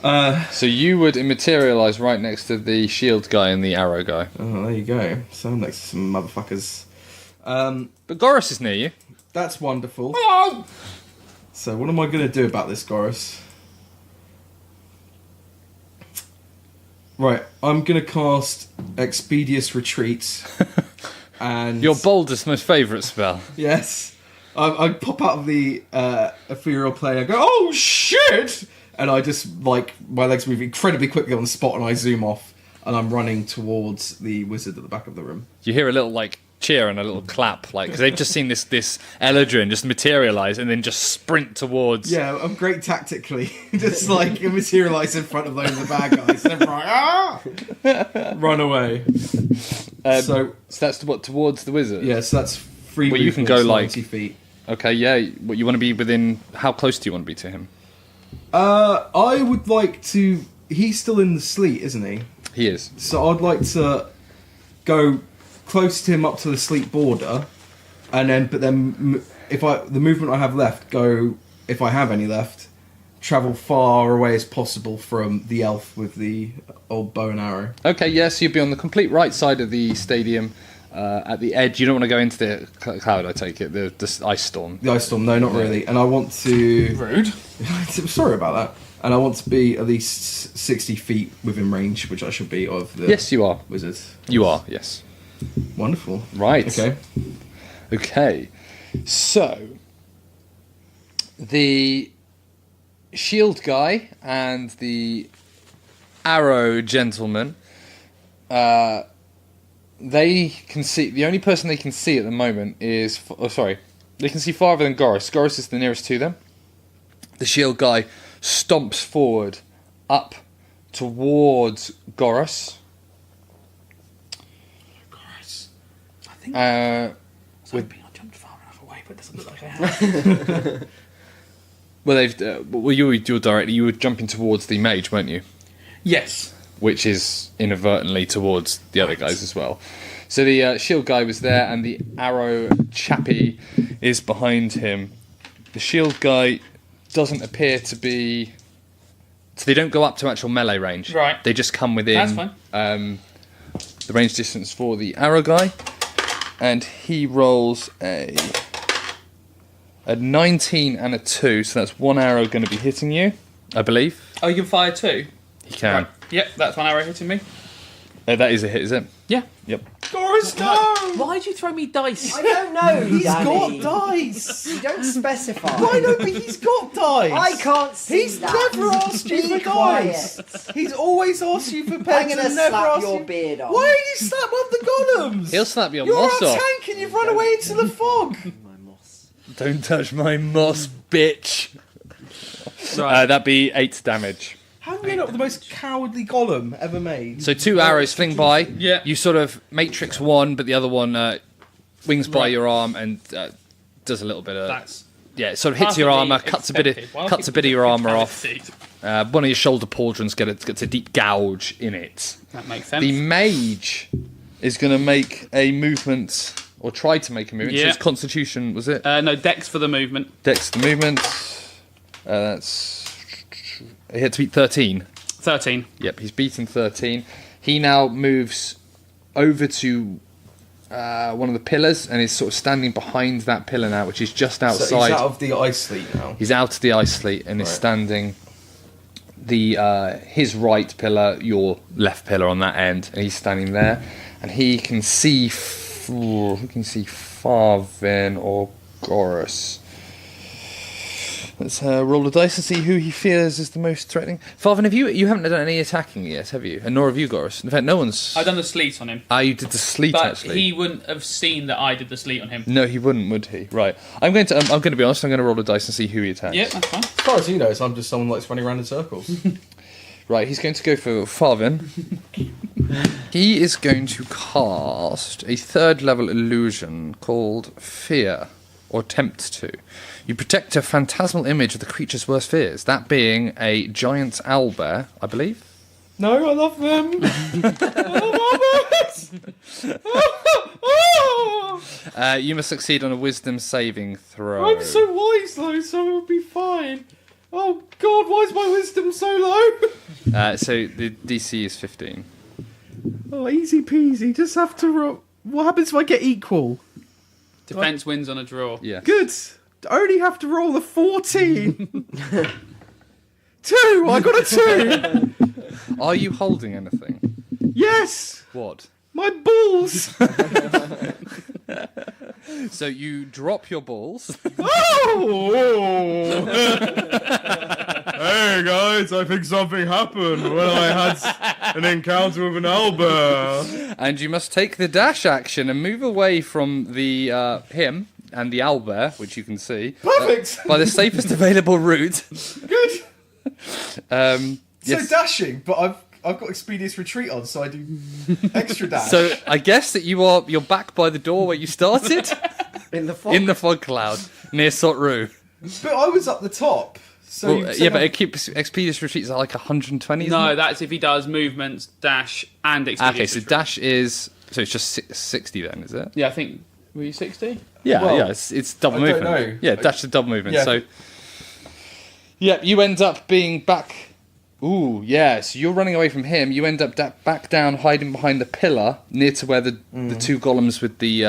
So you would immaterialise right next to the shield guy and the arrow guy. Oh, there you go. So I'm next to some motherfuckers. But Goros is near you. That's wonderful. So what am I going to do about this, Goros? Right, I'm going to cast Expeditious Retreat. And Your boldest, most favourite spell. yes, I pop out of the ethereal plane. I go, oh shit! And I just like my legs move incredibly quickly on the spot, and I zoom off, and I'm running towards the wizard at the back of the room. You hear a little like cheer and a little clap, like because they've just seen this Eladrin just materialise and then just sprint towards. Yeah, I'm great tactically, just like materialise in front of those of the bad guys, and everyone run away. So that's towards the wizard. yeah, so that's free. Well, you can movement, go, like- 90 feet. Okay, yeah. What you want to be within? How close do you want to be to him? I would like to. He's still in the sleet, isn't he? He is. So I'd like to go close to him up to the sleep border, and then the movement I have left, go if I have any left, travel far away as possible from the elf with the old bow and arrow. Okay, yes, you'd be on the complete right side of the stadium, at the edge. You don't want to go into the cloud, I take it, the ice storm. The ice storm, no, not really. And I want to. Rude. Sorry about that. And I want to be at least 60 feet within range, which I should be of the Yes, you are. wizard. You are, yes. Wonderful. Right. Okay. Okay. So, the shield guy and the arrow gentleman, they can see. The only person they can see at the moment is. They can see farther than Goros. Goros is the nearest to them. The shield guy stomps forward up towards Goros. I think Uh, I jumped far enough away, but it doesn't look like I have. well, you're directly. You were jumping towards the mage, weren't you? Yes. Which is inadvertently towards the other guys as well. So the shield guy was there, and the arrow chappie is behind him. The shield guy doesn't appear to be. So they don't go up to actual melee range. Right. They just come within. That's fine. The range distance for the arrow guy, and he rolls a 19 and a 2. So that's one arrow going to be hitting you, I believe. Oh, you can fire two? He can. Right. Yep, that's one arrow hitting me. That is a hit, is it? Yeah. Yep. Gorus, no! Why'd you throw me dice? I don't know. He's Danny. got dice! You don't specify. I know, but he's got dice! I can't see He's that. never asked you Be for dice! quiet. He's always asked you for I'm pens gonna and never slap asked your you... beard off. Why did you slap one of the golems? He'll slap your You're moss our off. tank and you've run away into the fog! My moss. Don't touch my moss, bitch. Right. That'd be 8 damage. How do you end up with the most cowardly golem ever made? So 2 arrows fling by. Yeah. You sort of matrix one, but the other one wings by Right. your arm and does a little bit of... That's Yeah, it sort of hits your perfectly armour, cuts a bit expected. Why of people your armour off. succeed? One of your shoulder pauldrons gets a deep gouge in it. That makes sense. The mage is going to make a movement, or try to make a movement. So Yeah. it's Constitution, was it? No, Dex for the movement. Dex the movement. That's... He had to beat 13. 13. Yep, he's beaten 13. He now moves over to one of the pillars and is sort of standing behind that pillar now, which is just outside. So he's out of the ice sleep now. He's out of the ice sleep and is Right. standing his right pillar, your left pillar on that end, and he's standing there, and he can see Farvin or Gorus. Let's roll the dice and see who he fears is the most threatening. Farvin, you haven't done any attacking yet, have you? And nor have you, Gorus. In fact, no one's... I've done the sleet on him. You did the sleet, But actually. he wouldn't have seen that I did the sleet on him. No, he wouldn't, would he? Right. I'm going to be honest. I'm going to roll the dice and see who he attacks. Yeah, that's fine. As far as he knows, I'm just someone who likes running around in circles. Right, he's going to go for Farvin. He is going to cast a 3rd level illusion called Fear, or Tempt to. You protect a phantasmal image of the creature's worst fears, that being a giant owlbear, I believe. No, I love them! You must succeed on a wisdom saving throw. I'm so wise though, so it'll be fine. Oh god, why is my wisdom so low? So the DC is 15. Oh, easy peasy, just have to roll. What happens if I get equal? Defense wins on a draw. Yeah. Good! I only have to roll a 14! 2! I got a 2! Are you holding anything? Yes! What? My balls! So you drop your balls. Oh! Hey guys, I think something happened when I had an encounter with an owlbear. And you must take the dash action and move away from the him and the owlbear, which you can see, Perfect! by the safest available route. Good! Yes. So dashing, but I've got Expedious Retreat on, so I do extra dash. So I guess that you're back by the door where you started In the fog. in the fog cloud near Sotru. But I was up the top. So Well, you said yeah, but it keeps expedious retreats are like 120. isn't No, it? that's if he does movements, dash, and expedition. Okay, so dash is it's just 60 then, is it? Yeah, I think. Were you 60? Yeah, Well, yeah, it's double I don't movement. know. Yeah, dash is double movement. Yeah. So, yeah, you end up being back. Ooh, yeah. So you're running away from him. You end up back down, hiding behind the pillar near to where the two golems with the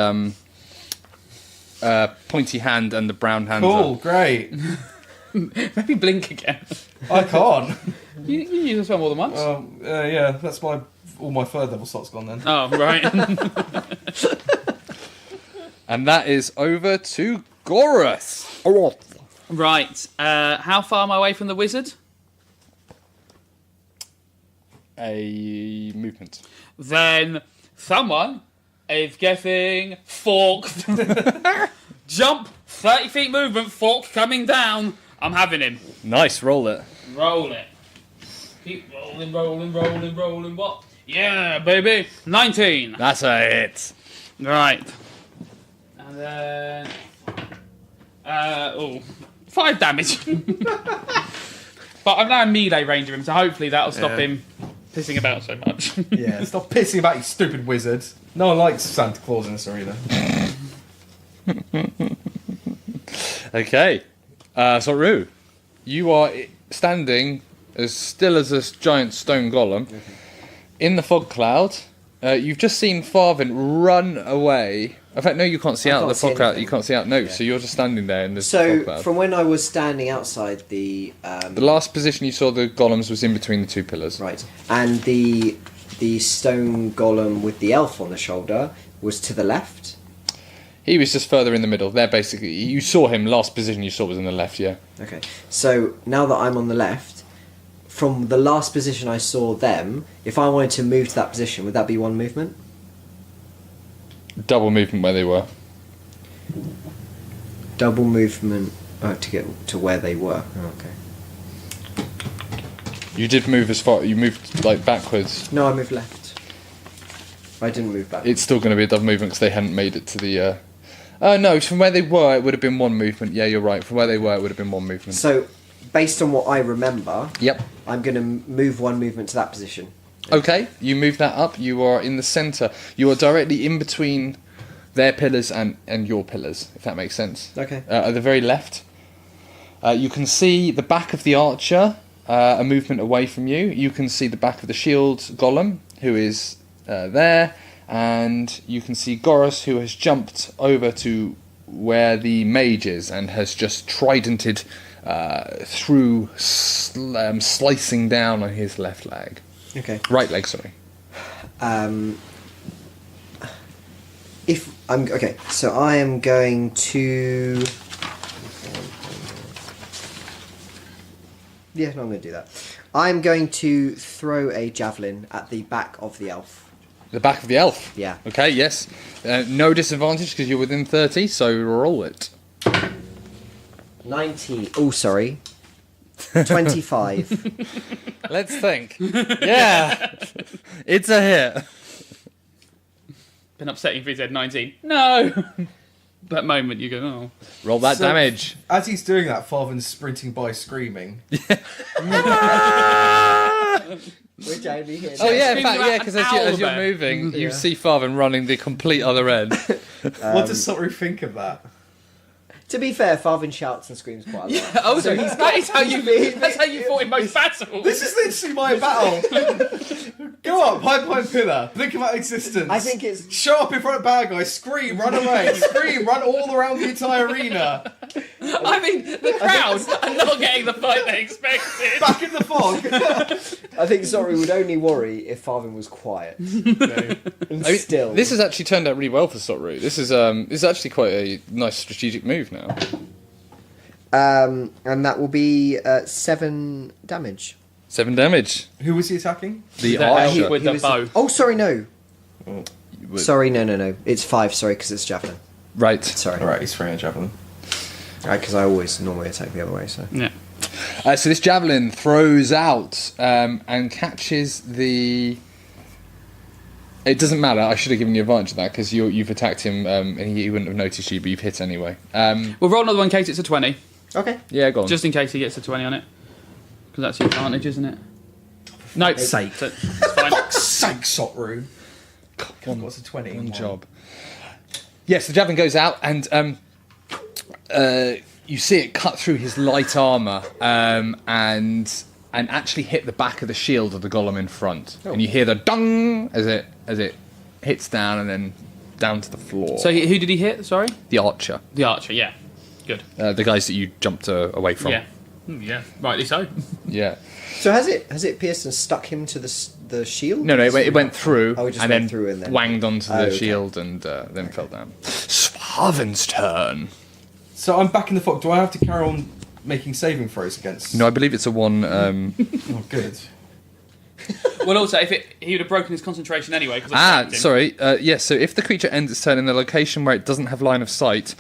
pointy hand and the brown hands cool, are. great. Maybe blink again. I can't. You use this one more than once. Yeah, that's all my 3rd level slots gone then. Oh, right. And that is over to Gorus. Right. How far am I away from the wizard? A movement. Then someone is getting forked. Jump, 30 feet movement, fork coming down. I'm having him. Nice, roll it. Roll it. Keep rolling, rolling, rolling, rolling. What? Yeah, baby. 19. That's a hit. Right. And then... 5 damage. But I'm now in melee range of him, so hopefully that'll stop him pissing about so much. Yeah, stop pissing about, you stupid wizard. No one likes Santa Claus in this arena. Okay. So Rue, you are standing as still as this giant stone golem in the fog cloud. You've just seen Farvin run away. In fact, no, you can't see out of the can't see fog cloud. anything. You can't see out. No, so you're just standing there in the fog So cloud. from when I was standing outside the The last position you saw the golems was in between the two pillars. right, and the the stone golem with the elf on the shoulder was to the left. He was just further in the middle. There, basically, you saw him. Last position you saw was in the left. Yeah. Okay. So now that I'm on the left, from the last position I saw them, if I wanted to move to that position, would that be one movement? Double movement where they were. Double movement to get to where they were. Oh, okay. You did move as far. You moved like backwards. No, I moved left. I didn't move back. It's still going to be a double movement because they hadn't made it to the. Oh no! From where they were, it would have been one movement. Yeah, you're right. From where they were, it would have been one movement. So, based on what I remember, Yep. I'm going to move one movement to that position. Okay, you move that up. You are in the centre. You are directly in between their pillars and your pillars, if that makes sense. Okay. At the very left. You can see the back of the archer, a movement away from you. You can see the back of the shield golem, who is there. And you can see Goros, who has jumped over to where the mage is and has just tridented through, slicing down on his left leg. Okay. Right leg, sorry. If I'm okay, so I am going to. Yeah, no, I'm going to do that. I'm going to throw a javelin at the back of the elf. The back of the elf? Yeah. Okay, yes. No disadvantage because you're within 30, so roll it. 19. Oh, sorry. 25. Let's think. Yeah! It's a hit. Been upsetting if he said 19. No! That moment you go, oh. Roll that So, damage. As he's doing that, Farvan's sprinting by screaming. Which I only hear. Oh yeah, in Screaming fact, about yeah, because an as you're owlbear. moving, you Yeah. see Farvan running the complete other end. What does Sotru think of that? To be fair, Farvin shouts and screams quite a lot. Oh, so that is how he's- that's how you fought in most battles. This is literally my battle. Go up, pine pillar. Think about existence. I think it's- show up in front of bad guys, scream, run away, scream, run all around the entire arena. I mean, the crowd are not getting the fight they expected. Back in the fog. I think Zori would only worry if Farvin was quiet. And I mean, still. this has actually turned out really well for Sotru. This is actually quite a nice strategic move now. And that will be 7 damage. 7 damage. Who was he attacking? The The archer. elf with the was- bow. Oh, sorry, no. Would- Sorry, no. It's 5, sorry, because it's javelin. Right. Sorry. Alright, he's throwing a javelin. Because I always normally attack the other way, so. Yeah. So this javelin throws out and catches the. It doesn't matter. I should have given you advantage of that because you've attacked him and he wouldn't have noticed you, but you've hit anyway. We'll roll another one in case it's a 20. Okay. Yeah, go on. Just in case he gets a 20 on it. Because that's your advantage, isn't it? No, sake. so it's fine. Sake, Sotru. What's a 20? One job. Yes, the javelin goes out and you see it cut through his light armour and actually hit the back of the shield of the golem in front. And you hear the dung as it hits down and then down to the floor. So who did he hit? Sorry? the archer, The archer, yeah. Good. the guys that you jumped away from. Yeah. Yeah, rightly so. Yeah. So has it pierced and stuck him to the shield? No, it went through Oh, it just and went then through and then- wanged onto Oh, the okay. shield and then fell down. Svarvin's turn. So I'm back in the fog. Do I have to carry on making saving throws against? No, I believe it's a one. Oh, good. Well, also, he would have broken his concentration anyway. 'Cause I attacked him. Sorry. Yes, so if the creature ends its turn in the location where it doesn't have line of sight,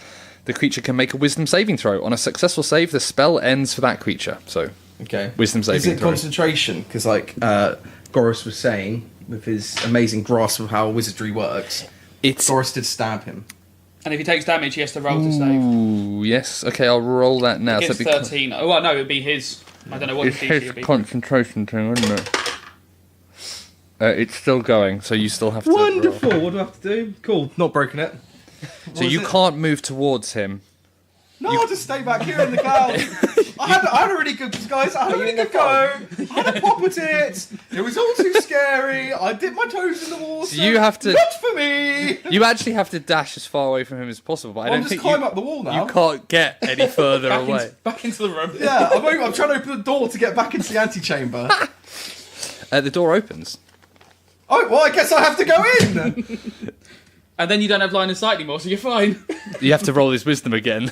the creature can make a wisdom saving throw. On a successful save, the spell ends for that creature. So, Okay. Wisdom saving Is it throw. concentration? Because, Goros was saying, with his amazing grasp of how wizardry works, it's. Goros did stab him. And if he takes damage, he has to roll to save. Ooh, yes. Okay, I'll roll that now. It's So it'd be 13. Oh, well, no, it would be his. I don't know what It's his DC his would be. concentration thing, isn't it? It's still going, so you still have to. roll. Wonderful. What do I have to do? Cool. Not broken it. So you can't move towards him. No, I'll just stay back here in the cloud. I had a really good, guys. I had a really good go. I had a pop at it. It was all too scary. I dipped my toes in the water. So you have to- Not for me. You actually have to dash as far away from him as possible, but I I'm don't just think climb you, up the wall now. you can't get any further away. Back into the room. Yeah, I'm trying to open the door to get back into the antechamber. The door opens. Oh, well, I guess I have to go in. And then you don't have line of sight anymore, so you're fine. You have to roll his wisdom again.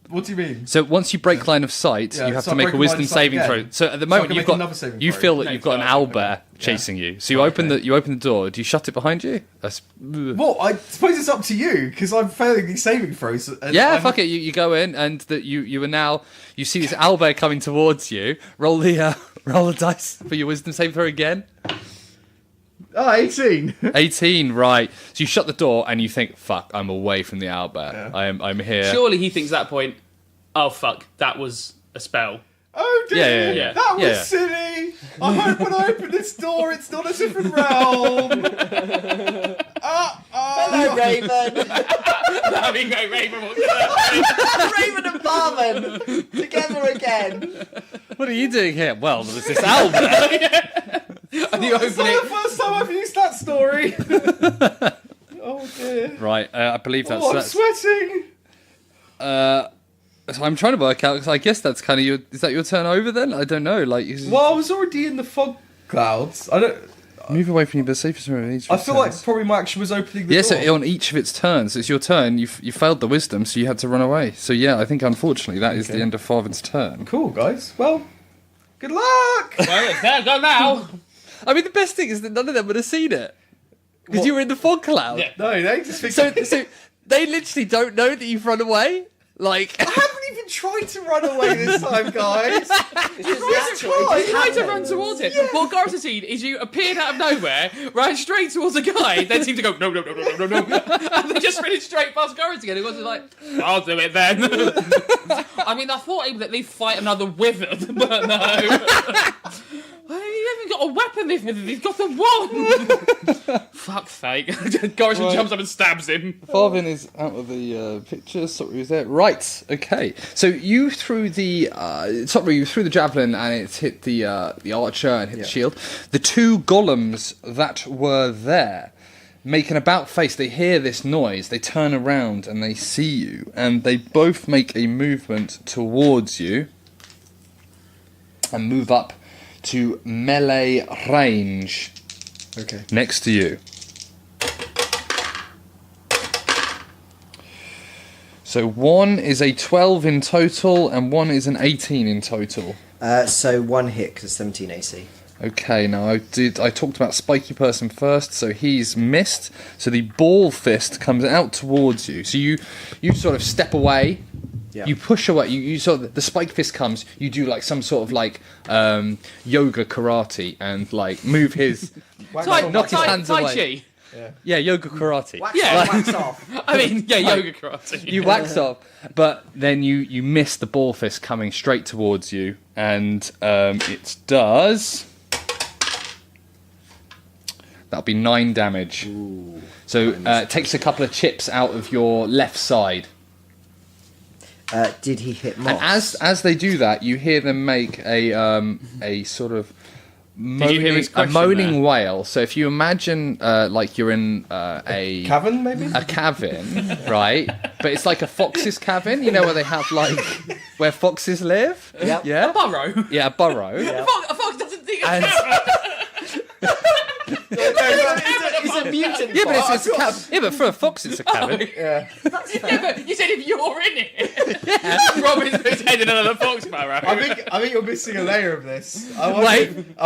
What do you mean? So once you break line of sight, Yeah, you have so to I make break a line wisdom of sight saving again. throw. So at the So I moment can you've make got, another saving you throw. feel that No, you've got an okay. owlbear chasing you. So you open the door. Do you shut it behind you? Well, I suppose it's up to you, because I'm failing these saving throws. And Yeah, fuck it. You go in, and that you are now. You see this owlbear coming towards you. Roll the dice for your wisdom saving throw again. Oh, 18. 18, right. So you shut the door and you think, fuck, I'm away from the owlbear. Yeah. I'm here. Surely he thinks at that point, oh fuck, that was a spell. Oh dear, Yeah. that was Yeah. silly. I hope when I open this door, it's not a different realm. Hello, Raven. That'd be great, Raven. Raven and Barman together again. What are you doing here? Well, there's this owlbear. And you It's open not it. the first time I've used that story. Oh dear. Right, I believe that's... Oh, I'm that's sweating. so I'm trying to work out, because I guess that's kind of your... Is that your turn over then? I don't know. Like, Well, I was already in the fog clouds. move away from the safest room. I feel like probably my action was opening the Yeah, door. so on each of its turns, it's your turn. You failed the wisdom, so you had to run away. So yeah, I think unfortunately that is the end of Farvin's turn. Cool, guys. Well, good luck. Well, it's there, go now. I mean, the best thing is that none of them would have seen it because you were in the fog cloud. Yeah. No, they just think. So they literally don't know that you've run away. Like, I haven't even tried to run away this time, guys. It's You tried to run towards it. What Gareth has seen is you appeared out of nowhere, ran straight towards a guy, then seemed to go, no, and then just ran straight past Gareth again. It was like, I'll do it then. I mean, I thought he would at least fight another wizard, but no. He hasn't got a weapon, this wizard. He's got a wand. Fuck's sake. Gareth jumps up and stabs him. Farvin is out of the picture. Sorry, was there? Right. Okay. So you threw the you threw the javelin and it's hit the archer and hit the shield. The two golems that were there make an about face. They hear this noise. They turn around and they see you, and they both make a movement towards you and move up to melee range. Okay. Next to you. So one is a 12 in total and one is an 18 in total. So one hit because 17 AC. Okay, now I talked about spiky person first, so he's missed. So the ball fist comes out towards you. So you sort of step away. Yeah. You push away. You sort of, the spike fist comes. You do like some sort of like yoga karate and like move his knock his hands Tai away. Chi. Yeah, yoga karate. Wax Yeah. on, wax off. I mean, yeah, yoga karate. You wax off, but then you miss the ball fist coming straight towards you, and it does. That'll be 9 damage. Ooh. So it takes a couple of chips out of your left side. Did he hit Moss? And as they do that, you hear them make a sort of you hear his question moaning there? wail. So if you imagine like you're in a Cavern, maybe? a cavern, right? But it's like a fox's cavern, you know, where they have like where foxes live. Yep. Yeah, Burrow. yeah, a burrow. Yeah. A fox doesn't think And- It's a mutant Yeah, but fox. it's yeah, but for a fox, it's a cavern. Yeah. Yeah, but you said if you're in it. Robin's put his head in another fox burrow. I think you're missing a layer of this. I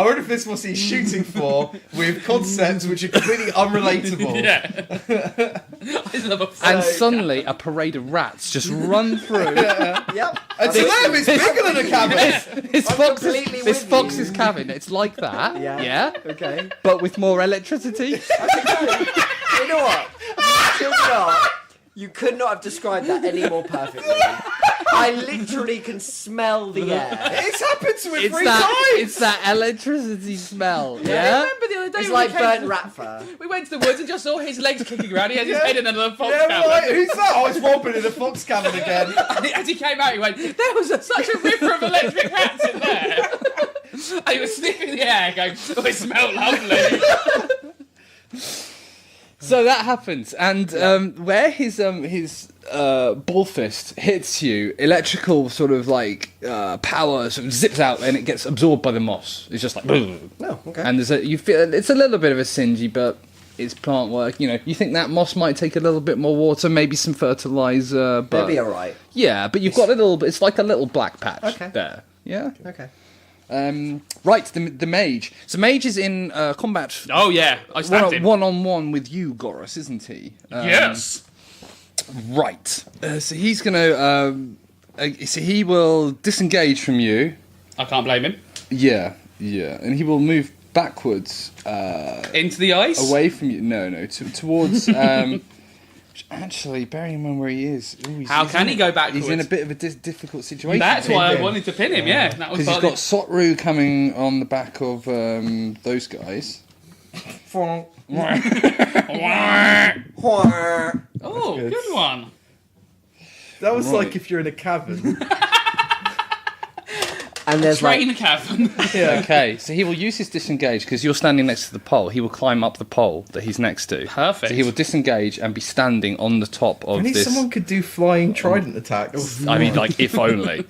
wonder if this was he's shooting for with concepts which are completely unrelatable. Yeah. I love a fox. And suddenly, a parade of rats just run through. Yep. And to them, it's bigger than a cavern. This completely with fox's you. cavern. It's like that. Yeah. Okay. But with more electricity. You know what? You could not have described that any more perfectly. I literally can smell the air. It's happened to him It's 3 that. times. It's that electricity smell. I Yeah. remember the other day It's when like we came burnt to- rat fur. We went to the woods and just saw his legs kicking around. He had his Yeah. head in another fox Yeah, cavern. right. Who's that? Oh, it's Robin in the fox cavern again. And as he came out, he went, there was such a river of electric rats in there. And he was sniffing the air, going, oh, it smelled lovely. So that happens, and where his ball fist hits you, electrical sort of like power sort of zips out, and it gets absorbed by the moss. It's just like, No, okay. and you feel it's a little bit of a singy, but it's plant work. You know, you think that moss might take a little bit more water, maybe some fertilizer, but They'll be alright. yeah, but you've got a little bit. It's like a little black patch there. Yeah. Okay. Right, the mage. So mage is in combat. Oh yeah, I stabbed him. One-on-one with you, Goros, isn't he? Yes. Right. So he's gonna. So he will disengage from you. I can't blame him. Yeah, and he will move backwards. Into the ice. Away from you. No, towards. Actually, bearing in mind where he is. How can he go backwards? He's in a bit of a difficult situation. That's why I wanted to pin him. Yeah, that was because he's got Sotru coming on the back of those guys. Oh, good one. That was like if you're in a cavern. And there's Train cavern. Okay, so he will use his disengage because you're standing next to the pole. He will climb up the pole that he's next to. Perfect. So he will disengage and be standing on the top of I need this. someone could do flying trident attacks. I mean, like, if only.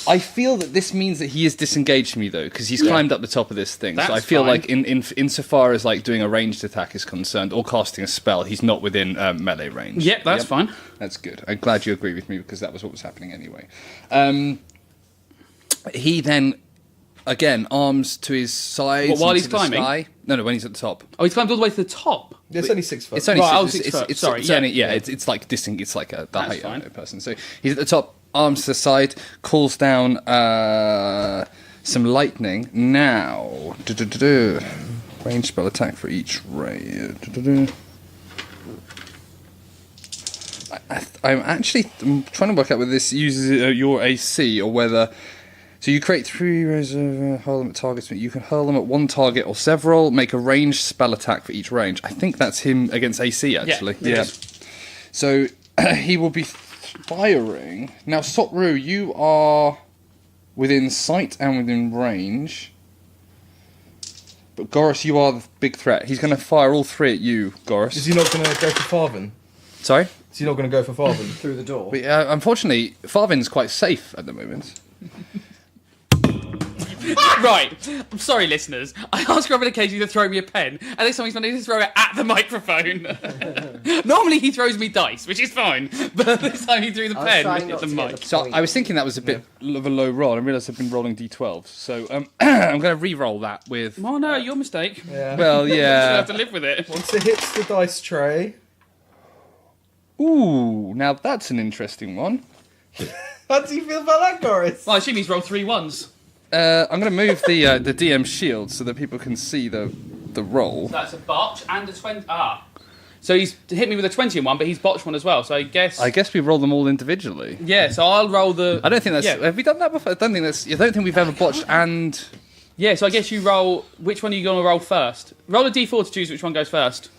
I feel that this means that he is disengaged from you, though, because he's climbed up the top of this thing. That's so I feel fine. like, insofar as like doing a ranged attack is concerned, or casting a spell, he's not within melee range. Yep, that's fine. That's good. I'm glad you agree with me because that was what was happening anyway. He then, again, arms to his sides. What, while into he's the climbing? sky. No, when he's at the top. Oh, he's climbed all the way to the top. It's only 6 foot. It's only Right, six, 6 foot. it's, Sorry, it's yeah. only, it's like distinct. It's like the height fine. of a person. So he's at the top, arms to the side, calls down some lightning. Now, range spell attack for each ray. I'm trying to work out whether this uses your AC or whether. So you create 3 rows of hurl them at targets. You can hurl them at one target or several. Make a ranged spell attack for each range. I think that's him against AC actually. Yeah. So he will be firing. Now, Sotru, you are within sight and within range. But Goros, you are the big threat. He's going to fire all 3 at you, Goros. Is he not going to go for Farvin? Sorry? Is he not going to go for Farvin? through the door. But, unfortunately, Farvin's quite safe at the moment. Right. I'm sorry, listeners. I asked Robin occasionally to throw me a pen, and this time he's managed to throw it at the microphone. Normally he throws me dice, which is fine, but this time he threw the I was pen trying at not the to get mic. the So point. I was thinking that was a bit of a low roll. I realised I've been rolling d12. So I'm going to re-roll that with... Oh no, your mistake. Yeah. Well, You yeah. have to live with it. Once it hits the dice tray... Ooh, now that's an interesting one. How do you feel about that, Goris? Well, I assume he's rolled 3 ones. I'm going to move the DM shield so that people can see the roll. That's a botch and a 20. Ah. So he's hit me with a 20 in one, but he's botched one as well. So I guess we roll them all individually. Yeah, so I'll roll the. I don't think that's. Yeah. Have we done that before? I don't think we've ever botched and. Yeah, so I guess you roll. Which one are you going to roll first? Roll a d4 to choose which one goes first.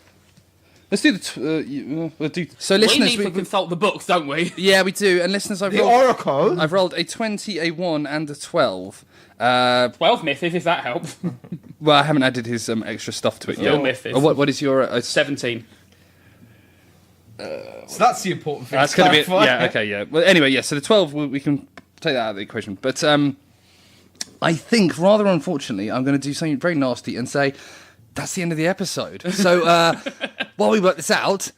Let's do the. We'll do. So We listeners, need to consult the books, don't we? yeah, we do. And listeners, The Oracle? I've rolled a 20, a 1, and a 12. 12 myth, if that helps. Well, I haven't added his extra stuff to it Still yet. myth. Oh, what is your 17. So that's the important thing. That's to going to be clarify. yeah. Okay, yeah. Well, anyway, yeah. So the 12, we can take that out of the equation. But I think, rather unfortunately, I'm going to do something very nasty and say that's the end of the episode. So while we work this out,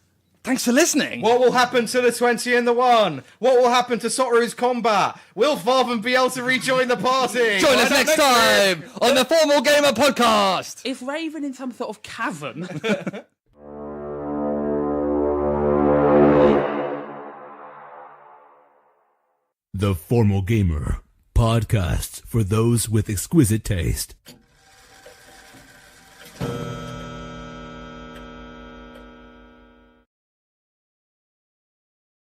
thanks for listening. What will happen to the 20 and the 1? What will happen to Sotru's combat? Will Farvin be able to rejoin the party? Join us Find out next time on the Formal Gamer Podcast. If Raven in some sort of cavern. The Formal Gamer Podcast for those with exquisite taste.